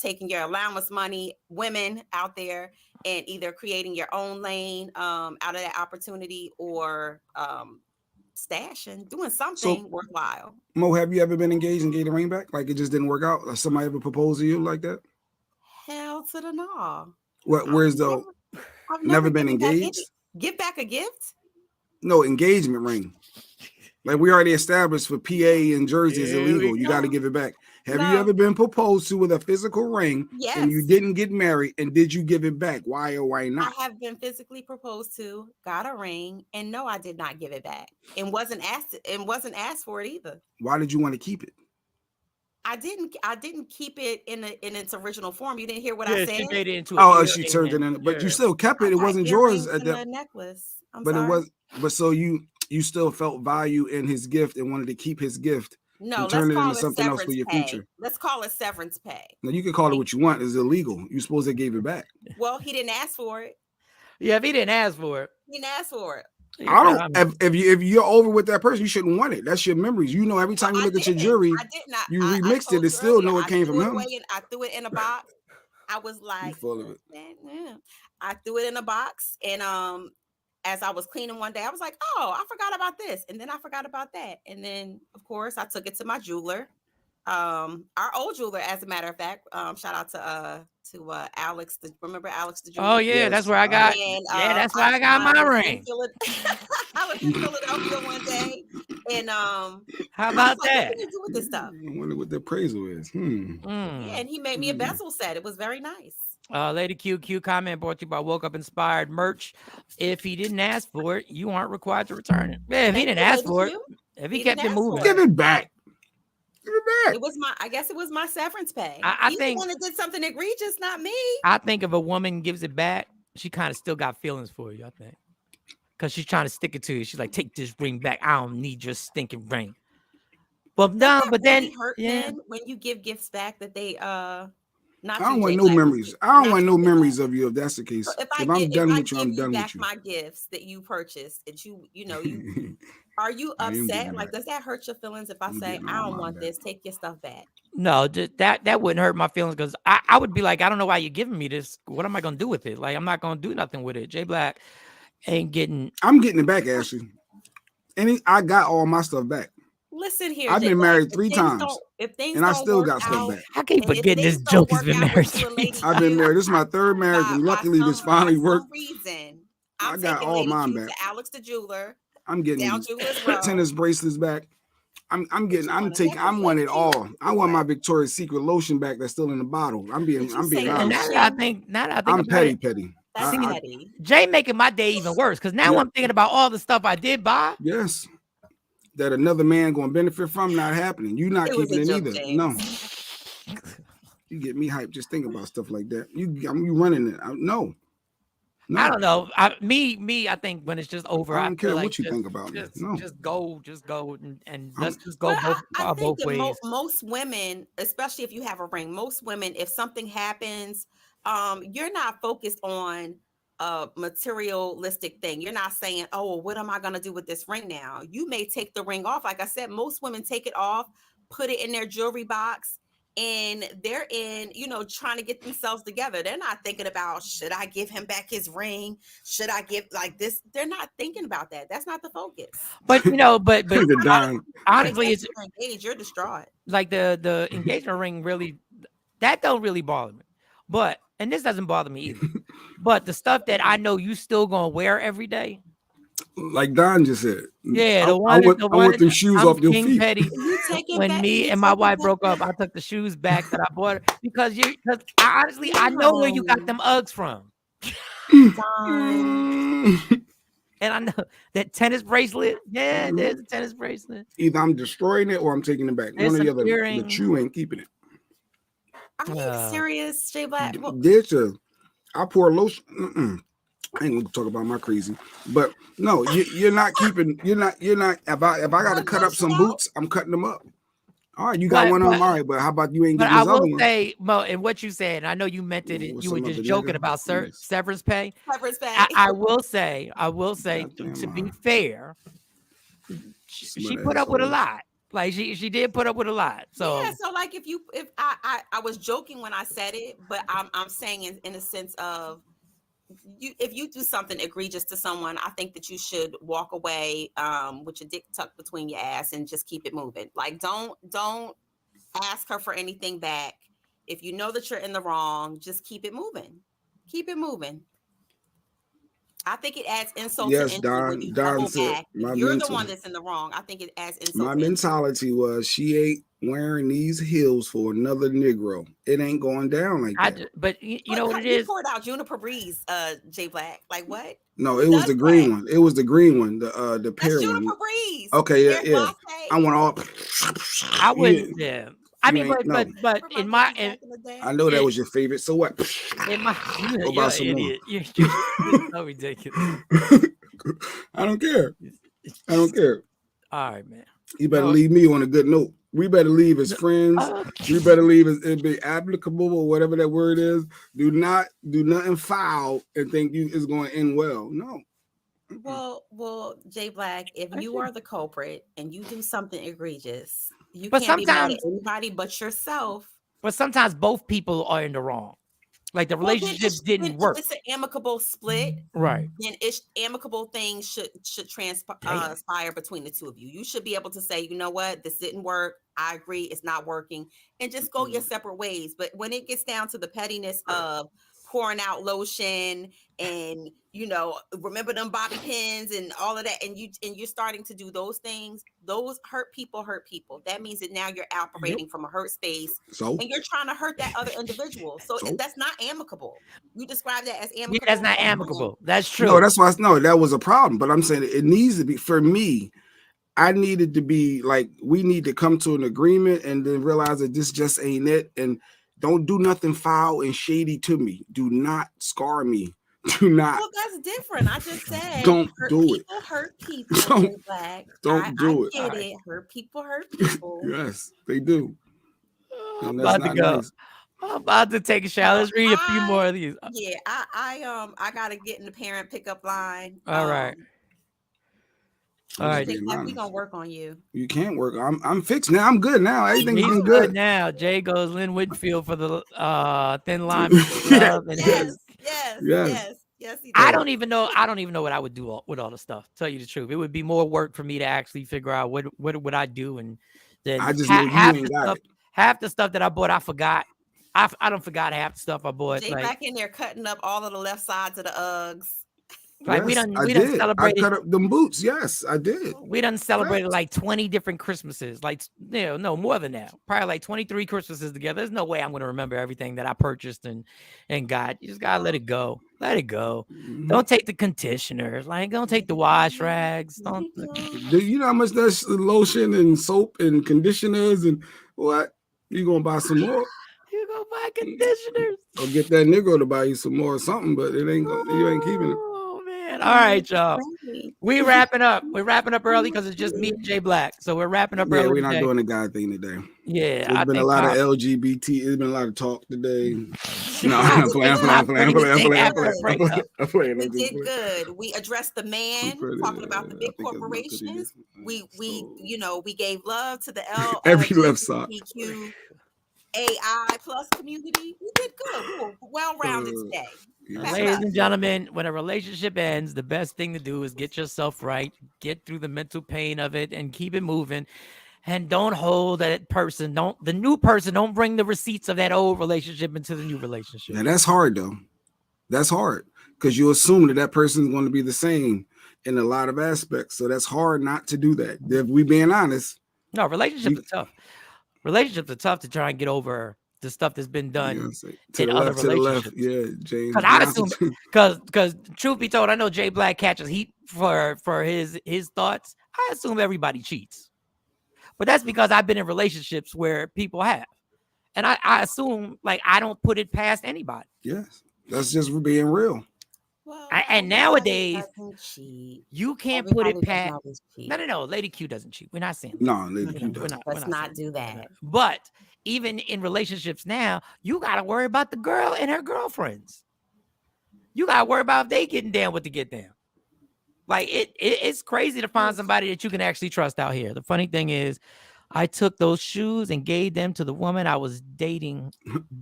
taking your allowance money, women out there, and either creating your own lane out of that opportunity or stashing, doing something worthwhile. Mo, have you ever been engaged and gave the ring back? Like it just didn't work out? Like somebody ever proposed to you like that? Hell to the no. Where's the I've never been engaged? Give back a gift? No, engagement ring. Like we already established for PA and Jersey is illegal. You got to give it back. Have you ever been proposed to with a physical ring and you didn't get married? And did you give it back? Why or why not? I have been physically proposed to, got a ring, and no, I did not give it back. And wasn't asked for it either. Why did you want to keep it? I didn't keep it in its original form. You didn't hear what I said? She made it into she turned it in, but you still kept it. It wasn't yours at that necklace. It was. But so you still felt value in his gift and wanted to keep his gift. No, turn let's it call into it something else for your pay. future. Let's call it severance pay. Now you can call it what you want. It's illegal. You supposed to gave it back. Well, he didn't ask for it. Yeah, if he didn't ask for it. He didn't ask for it. I don't. If you're over with that person, you shouldn't want it. That's your memories. You know, every time you look at your jewelry, you remixed it. It still know it came from him. I threw it in a box. I was like, full of it. I threw it in a box, and as I was cleaning one day, I was like, oh, I forgot about this. And then I forgot about that. And then, of course, I took it to my jeweler, our old jeweler, as a matter of fact. Shout out to Alex. Remember Alex the jeweler? Oh, yeah, that's where I got that's where I got my ring. I was in Philadelphia one day. And how about that? What do you do with this stuff? I wonder what the appraisal is. Yeah, and he made me a bezel set. It was very nice. Lady QQ comment brought to you by Woke Up Inspired merch. If he didn't ask for it, you aren't required to return it. Yeah, if he didn't ask for it, if he kept it moving, give it back. Give it back. I guess it was my severance pay. I think the one that did something egregious, not me. I think if a woman gives it back, she kind of still got feelings for you, I think. Because she's trying to stick it to you. She's like, take this ring back. I don't need your stinking ring. But no, but then when you give gifts back that they I don't want no memories. I don't want no memories of you if that's the case. So if I'm done with you, I'm done with you. My gifts that you purchased, that you are you upset? Like, does that hurt your feelings if I say I don't want this? Take your stuff back. No, that wouldn't hurt my feelings because I would be like, I don't know why you're giving me this. What am I gonna do with it? Like, I'm not gonna do nothing with it. J Black ain't getting. I'm getting it back, Ashley. And I got all my stuff back. Listen here. I've been married 3 times. And I still got stuff back. I keep forgetting this joke has been married. I've been married. This is my 3rd marriage, and luckily this finally worked. I got all mine back. Alex the jeweler. I'm getting tennis bracelets back. I'm want it all. I want my Victoria's Secret lotion back that's still in the bottle. I'm being honest. Now that I think I'm petty. That's petty. Jay making my day even worse because now I'm thinking about all the stuff I did buy. Yes. That another man going to benefit from, not happening. You not keeping it either. James. No. You get me hyped just thinking about stuff like that. You running it. No. I don't know. I think when it's just over, I don't care what you think about me. No. Just go, and let's just go both ways. Most women, especially if you have a ring, most women, if something happens, you're not focused on a materialistic thing. You're not saying, oh, what am I going to do with this ring now? You may take the ring off. Like I said, most women take it off, put it in their jewelry box, and they're trying to get themselves together. They're not thinking about, should I give him back his ring? Should I give like this? They're not thinking about that. That's not the focus. But honestly, it's engaged. You're distraught. Like the engagement ring really, that don't really bother me. But, and this doesn't bother me either. But the stuff that I know you still gonna wear every day. Like Don just said. Yeah, I want them shoes off your feet. Petty. When me and my wife broke up, I took the shoes back that I bought because I know where you got them Uggs from. And I know that tennis bracelet. Yeah, there's a tennis bracelet. Either I'm destroying it or I'm taking it back. One or the other. But you ain't keeping it. Are you serious, Jay Black? I pour lotion. I ain't gonna talk about my crazy, but no, you're not keeping. You're not. If I got to cut up some boots, I'm cutting them up. All right, you got one on. All right, but how about you ain't? But I will say, Mo, and what you said, I know you meant it. You were just joking about severance pay. Severance pay. I will say, to be fair, she put up with a lot. Like she did put up with a lot. So yeah. So like if I was joking when I said it, but I'm saying in a sense of. If you do something egregious to someone, I think that you should walk away with your dick tucked between your ass and just keep it moving. Like don't ask her for anything back. If you know that you're in the wrong, just keep it moving. Keep it moving. I think it adds insult to injury when you double back. You're the one that's in the wrong. I think it adds insult. My mentality was she ain't wearing these heels for another Negro. It ain't going down like that. But you know what it is? You poured out Juniper Breeze, Jay Black. Like what? No, it was the green one. It was the green one, the pear one. Juniper Breeze. Okay, yeah. I want all. I wouldn't. Yeah. I mean, but in my, I know that was your favorite. So what? In my, you're an idiot. You're so ridiculous. I don't care. All right, man. You better leave me on a good note. We better leave as friends. We better leave as it be applicable or whatever that word is. Do nothing foul and think it's going to end well. No. Well, Jay Black, if you are the culprit and you do something egregious, you can't be mad at anybody but yourself. But sometimes both people are in the wrong. Like the relationship didn't work. It's an amicable split, right? Then amicable things should transpire between the two of you. You should be able to say, you know what, this didn't work. I agree, it's not working, and just go your separate ways. But when it gets down to the pettiness of pouring out lotion and remember them bobby pins and all of that, and you're starting to do those things, those hurt people. That means that now you're operating from a hurt space, and you're trying to hurt that other individual. So that's not amicable. You describe that as amicable. That's not amicable. That's true. No, that's why that was a problem. But I'm saying it needs to be, for me, I needed to be like, we need to come to an agreement and then realize that this just ain't it. And don't do nothing foul and shady to me. Do not scar me. Do not. Well, that's different. I just said don't do it. Hurt people. Don't do it. I get it. Hurt people. Yes, they do. I'm about to go. Nice. I'm about to take a shower. Let's read a few more of these. Yeah, I gotta get in the parent pickup line. All right. All right, we're gonna work on you. You can't work. I'm fixed now. I'm good now. Everything's been good now. Jay goes Lynn Whitfield for the thin line. Yes. I don't even know what I would do with all the stuff. Tell you the truth, it would be more work for me to actually figure out what would I do, and then I just know you ain't got it. Half the stuff that I bought, I forgot. I don't forgot half the stuff I bought. Jay back in there cutting up all of the left sides of the Uggs. Like yes, we done celebrated. I cut up them boots. Yes, I did. We done celebrated like 20 different Christmases. Like, no more than that. Probably like 23 Christmases together. There's no way I'm going to remember everything that I purchased and got. You just gotta let it go. Let it go. Don't take the conditioners. Like, don't take the wash rags. Don't. Do you know how much that's lotion and soap and conditioners and what? You gonna buy some more? You go buy conditioners. Or get that nigga to buy you some more or something, but it ain't you ain't keeping it. Oh man! All right, y'all. We wrapping up. We're wrapping up early because it's just me and Jay Black. So we're wrapping up early. We're not doing the guy thing today. Yeah, there's been a lot of LGBT. There's been a lot of talk today. No, I'm playing. We did good. We addressed the man, talking about the big corporations. We gave love to the every left side. AI plus community. We did good. We were well-rounded today. Ladies and gentlemen, when a relationship ends, the best thing to do is get yourself right, get through the mental pain of it, and keep it moving. And don't hold that person. Don't bring the receipts of that old relationship into the new relationship. Now that's hard though. That's hard because you assume that person is going to be the same in a lot of aspects. So that's hard not to do that. If we being honest. No, relationships are tough. Relationships are tough to try and get over the stuff that's been done in other relationships. Yeah, James. Because I assume, because truth be told, I know Jay Black catches heat for his thoughts. I assume everybody cheats, but that's because I've been in relationships where people have, and I assume like I don't put it past anybody. Yes, that's just being real. Well, and nowadays, you can't put it past. No. Lady Q doesn't cheat. We're not saying that. No, Lady Q doesn't. Let's not do that. But even in relationships now, you got to worry about the girl and her girlfriends. You got to worry about if they getting down with the get down. Like, it's crazy to find somebody that you can actually trust out here. The funny thing is, I took those shoes and gave them to the woman I was dating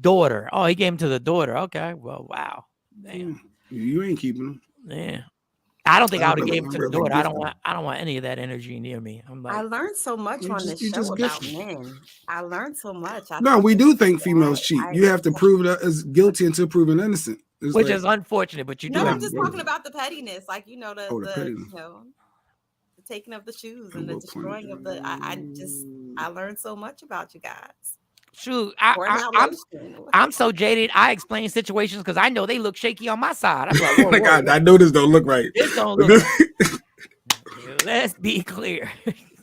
daughter. Oh, he gave them to the daughter. Okay. Well, wow. Damn. You ain't keeping them. Yeah. I don't think I would have gave it to the daughter. I don't want any of that energy near me. I'm like, I learned so much on this show about men. I learned so much. We do think females cheat. You have to prove it as guilty until proven innocent. Which is unfortunate, but you do. No, I'm just talking about the pettiness, like the taking of the shoes and the destroying of the. I learned so much about you guys. Shoot, I'm so jaded. I explain situations because I know they look shaky on my side. I'm like, whoa, whoa. I know this don't look right. This don't look right. Let's be clear.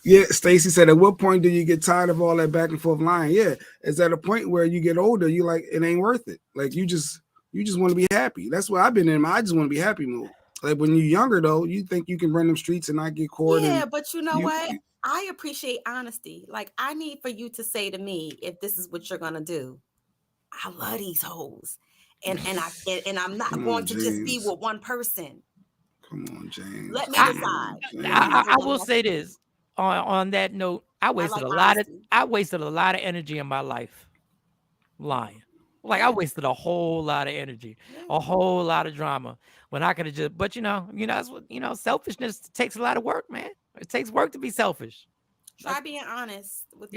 Yeah, Stacy said, at what point do you get tired of all that back and forth lying? Yeah, it's at a point where you get older, you like it ain't worth it. Like you just want to be happy. That's what I've been in. I just want to be happy mode. Like when you're younger though, you think you can run them streets and not get caught. Yeah, but you know what? I appreciate honesty. Like I need for you to say to me, if this is what you're gonna do, I love these hoes, and I'm not going to just be with one person. Come on, James. Let me decide. I will say this on that note. I wasted a lot of energy in my life lying. Like I wasted a whole lot of energy, a whole lot of drama when I could have just. But that's what selfishness takes a lot of work, man. It takes work to be selfish. Try being honest with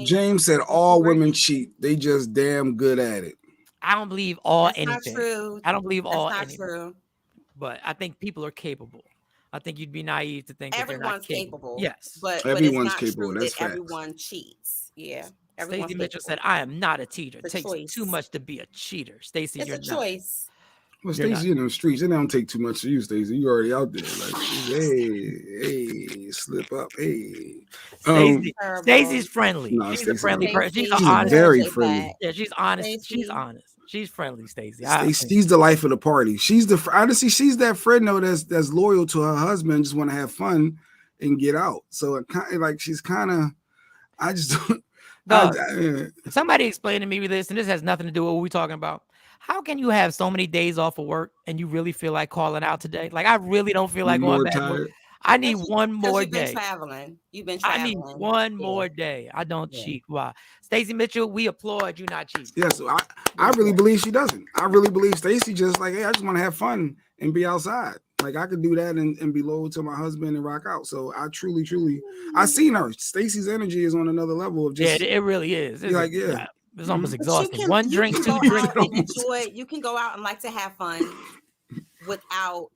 James said all women cheat. They just damn good at it. I don't believe all That's anything. Not true. I don't believe all That's not anything. True. But I think people are capable. I think you'd be naive to think everyone's that they're not capable. Yes, but everyone's it's not capable. True That's that facts. everyone cheats. Yeah. Stacey Mitchell said, "I am not a cheater. It takes too much to be a cheater." Stacey, it's you're a choice. Well, Stacey in the streets, it don't take too much for you, Stacey. You already out there. Like, hey, slip up, hey. Stacey's friendly. No, she's a friendly person. She's very friendly. Yeah, she's honest. Stacey. She's honest. She's friendly, Stacey. She's the life of the party. She's that friend though that's loyal to her husband, just want to have fun and get out. So it kind of like she's kind of. I just don't. Somebody explain to me this, and this has nothing to do with what we're talking about. How can you have so many days off of work and you really feel like calling out today? Like I really don't feel like going back. I need one more day. You've been traveling. I need one more day. I don't cheat. Why? Stacey Mitchell, we applaud you not cheating. Yes, I really believe she doesn't. I really believe Stacey just like, hey, I just want to have fun and be outside. Like I could do that and be loyal to my husband and rock out. So I truly, I seen her. Stacey's energy is on another level of just. Yeah, it really is. It's almost exhausting. One drink, two drinks. You can go out and like to have fun without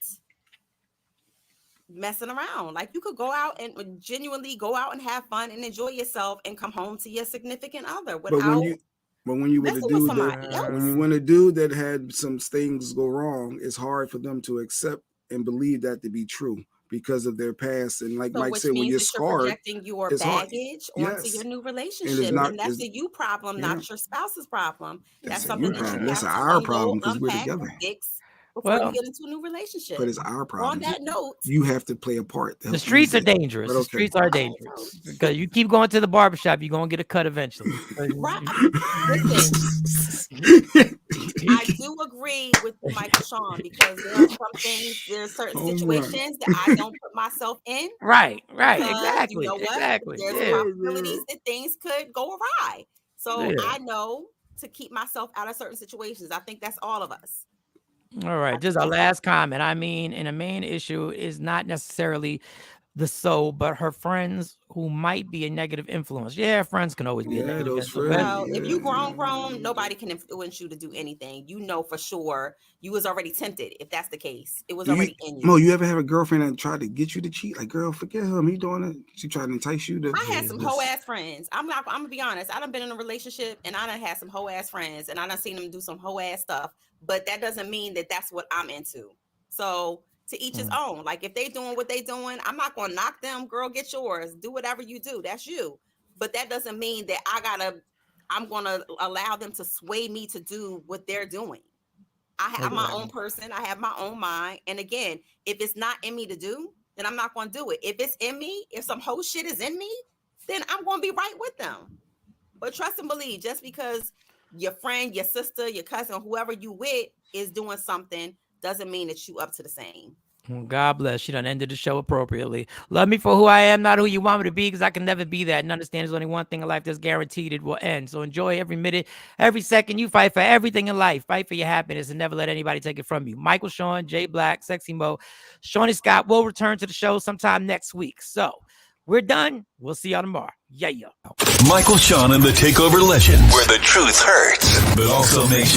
messing around. Like you could go out and genuinely go out and have fun and enjoy yourself and come home to your significant other without But when you with a dude when you want a dude that had some things go wrong, it's hard for them to accept and believe that to be true because of their past. And like Mike said, when you're scarred, projecting your baggage onto your new relationship, and that's a you problem, not your spouse's problem. That's something that you have that's to our problem because we're together. Fix before you get into a new relationship. But it's our problem. On that note, you have to play a part. The streets are dangerous. The streets are dangerous because you keep going to the barbershop, you're gonna get a cut eventually. Right. Listen, I do agree with Michael Shawn because there are some things, there are certain situations that I don't put myself in. Right. Exactly. You know what? Exactly. There's possibilities that things could go awry. So I know to keep myself out of certain situations. I think that's all of us. All right, just a last comment. I mean, and the main issue is not necessarily the soul, but her friends who might be a negative influence. Yeah, friends can always be a negative influence. Well, if you grown, nobody can influence you to do anything. You know for sure you was already tempted. If that's the case, it was already in you. Mo, you ever have a girlfriend that tried to get you to cheat? Like, girl, forget him. He doing it. She tried to entice you to. I had some hoe ass friends. I'm gonna be honest. I done been in a relationship and I done had some hoe ass friends and I done seen them do some hoe ass stuff. But that doesn't mean that that's what I'm into. So to each his own. Like if they doing what they doing, I'm not gonna knock them. Girl, get yours. Do whatever you do. That's you. But that doesn't mean that I'm gonna allow them to sway me to do what they're doing. I have my own person. I have my own mind. And again, if it's not in me to do, then I'm not gonna do it. If it's in me, if some whole shit is in me, then I'm gonna be right with them. But trust and believe, just because your friend, your sister, your cousin, whoever you with is doing something doesn't mean that you up to the same. Well, God bless. You done ended the show appropriately. Love me for who I am, not who you want me to be, because I can never be that. And understand there's only one thing in life that's guaranteed it will end. So enjoy every minute, every second. You fight for everything in life. Fight for your happiness and never let anybody take it from you. Michael Shawn, Jay Black, Sexy Mo, Shawnee Scott will return to the show sometime next week. So we're done. We'll see y'all tomorrow. Yeah. Michael Shawn and the Takeover Legend, where the truth hurts, but also makes you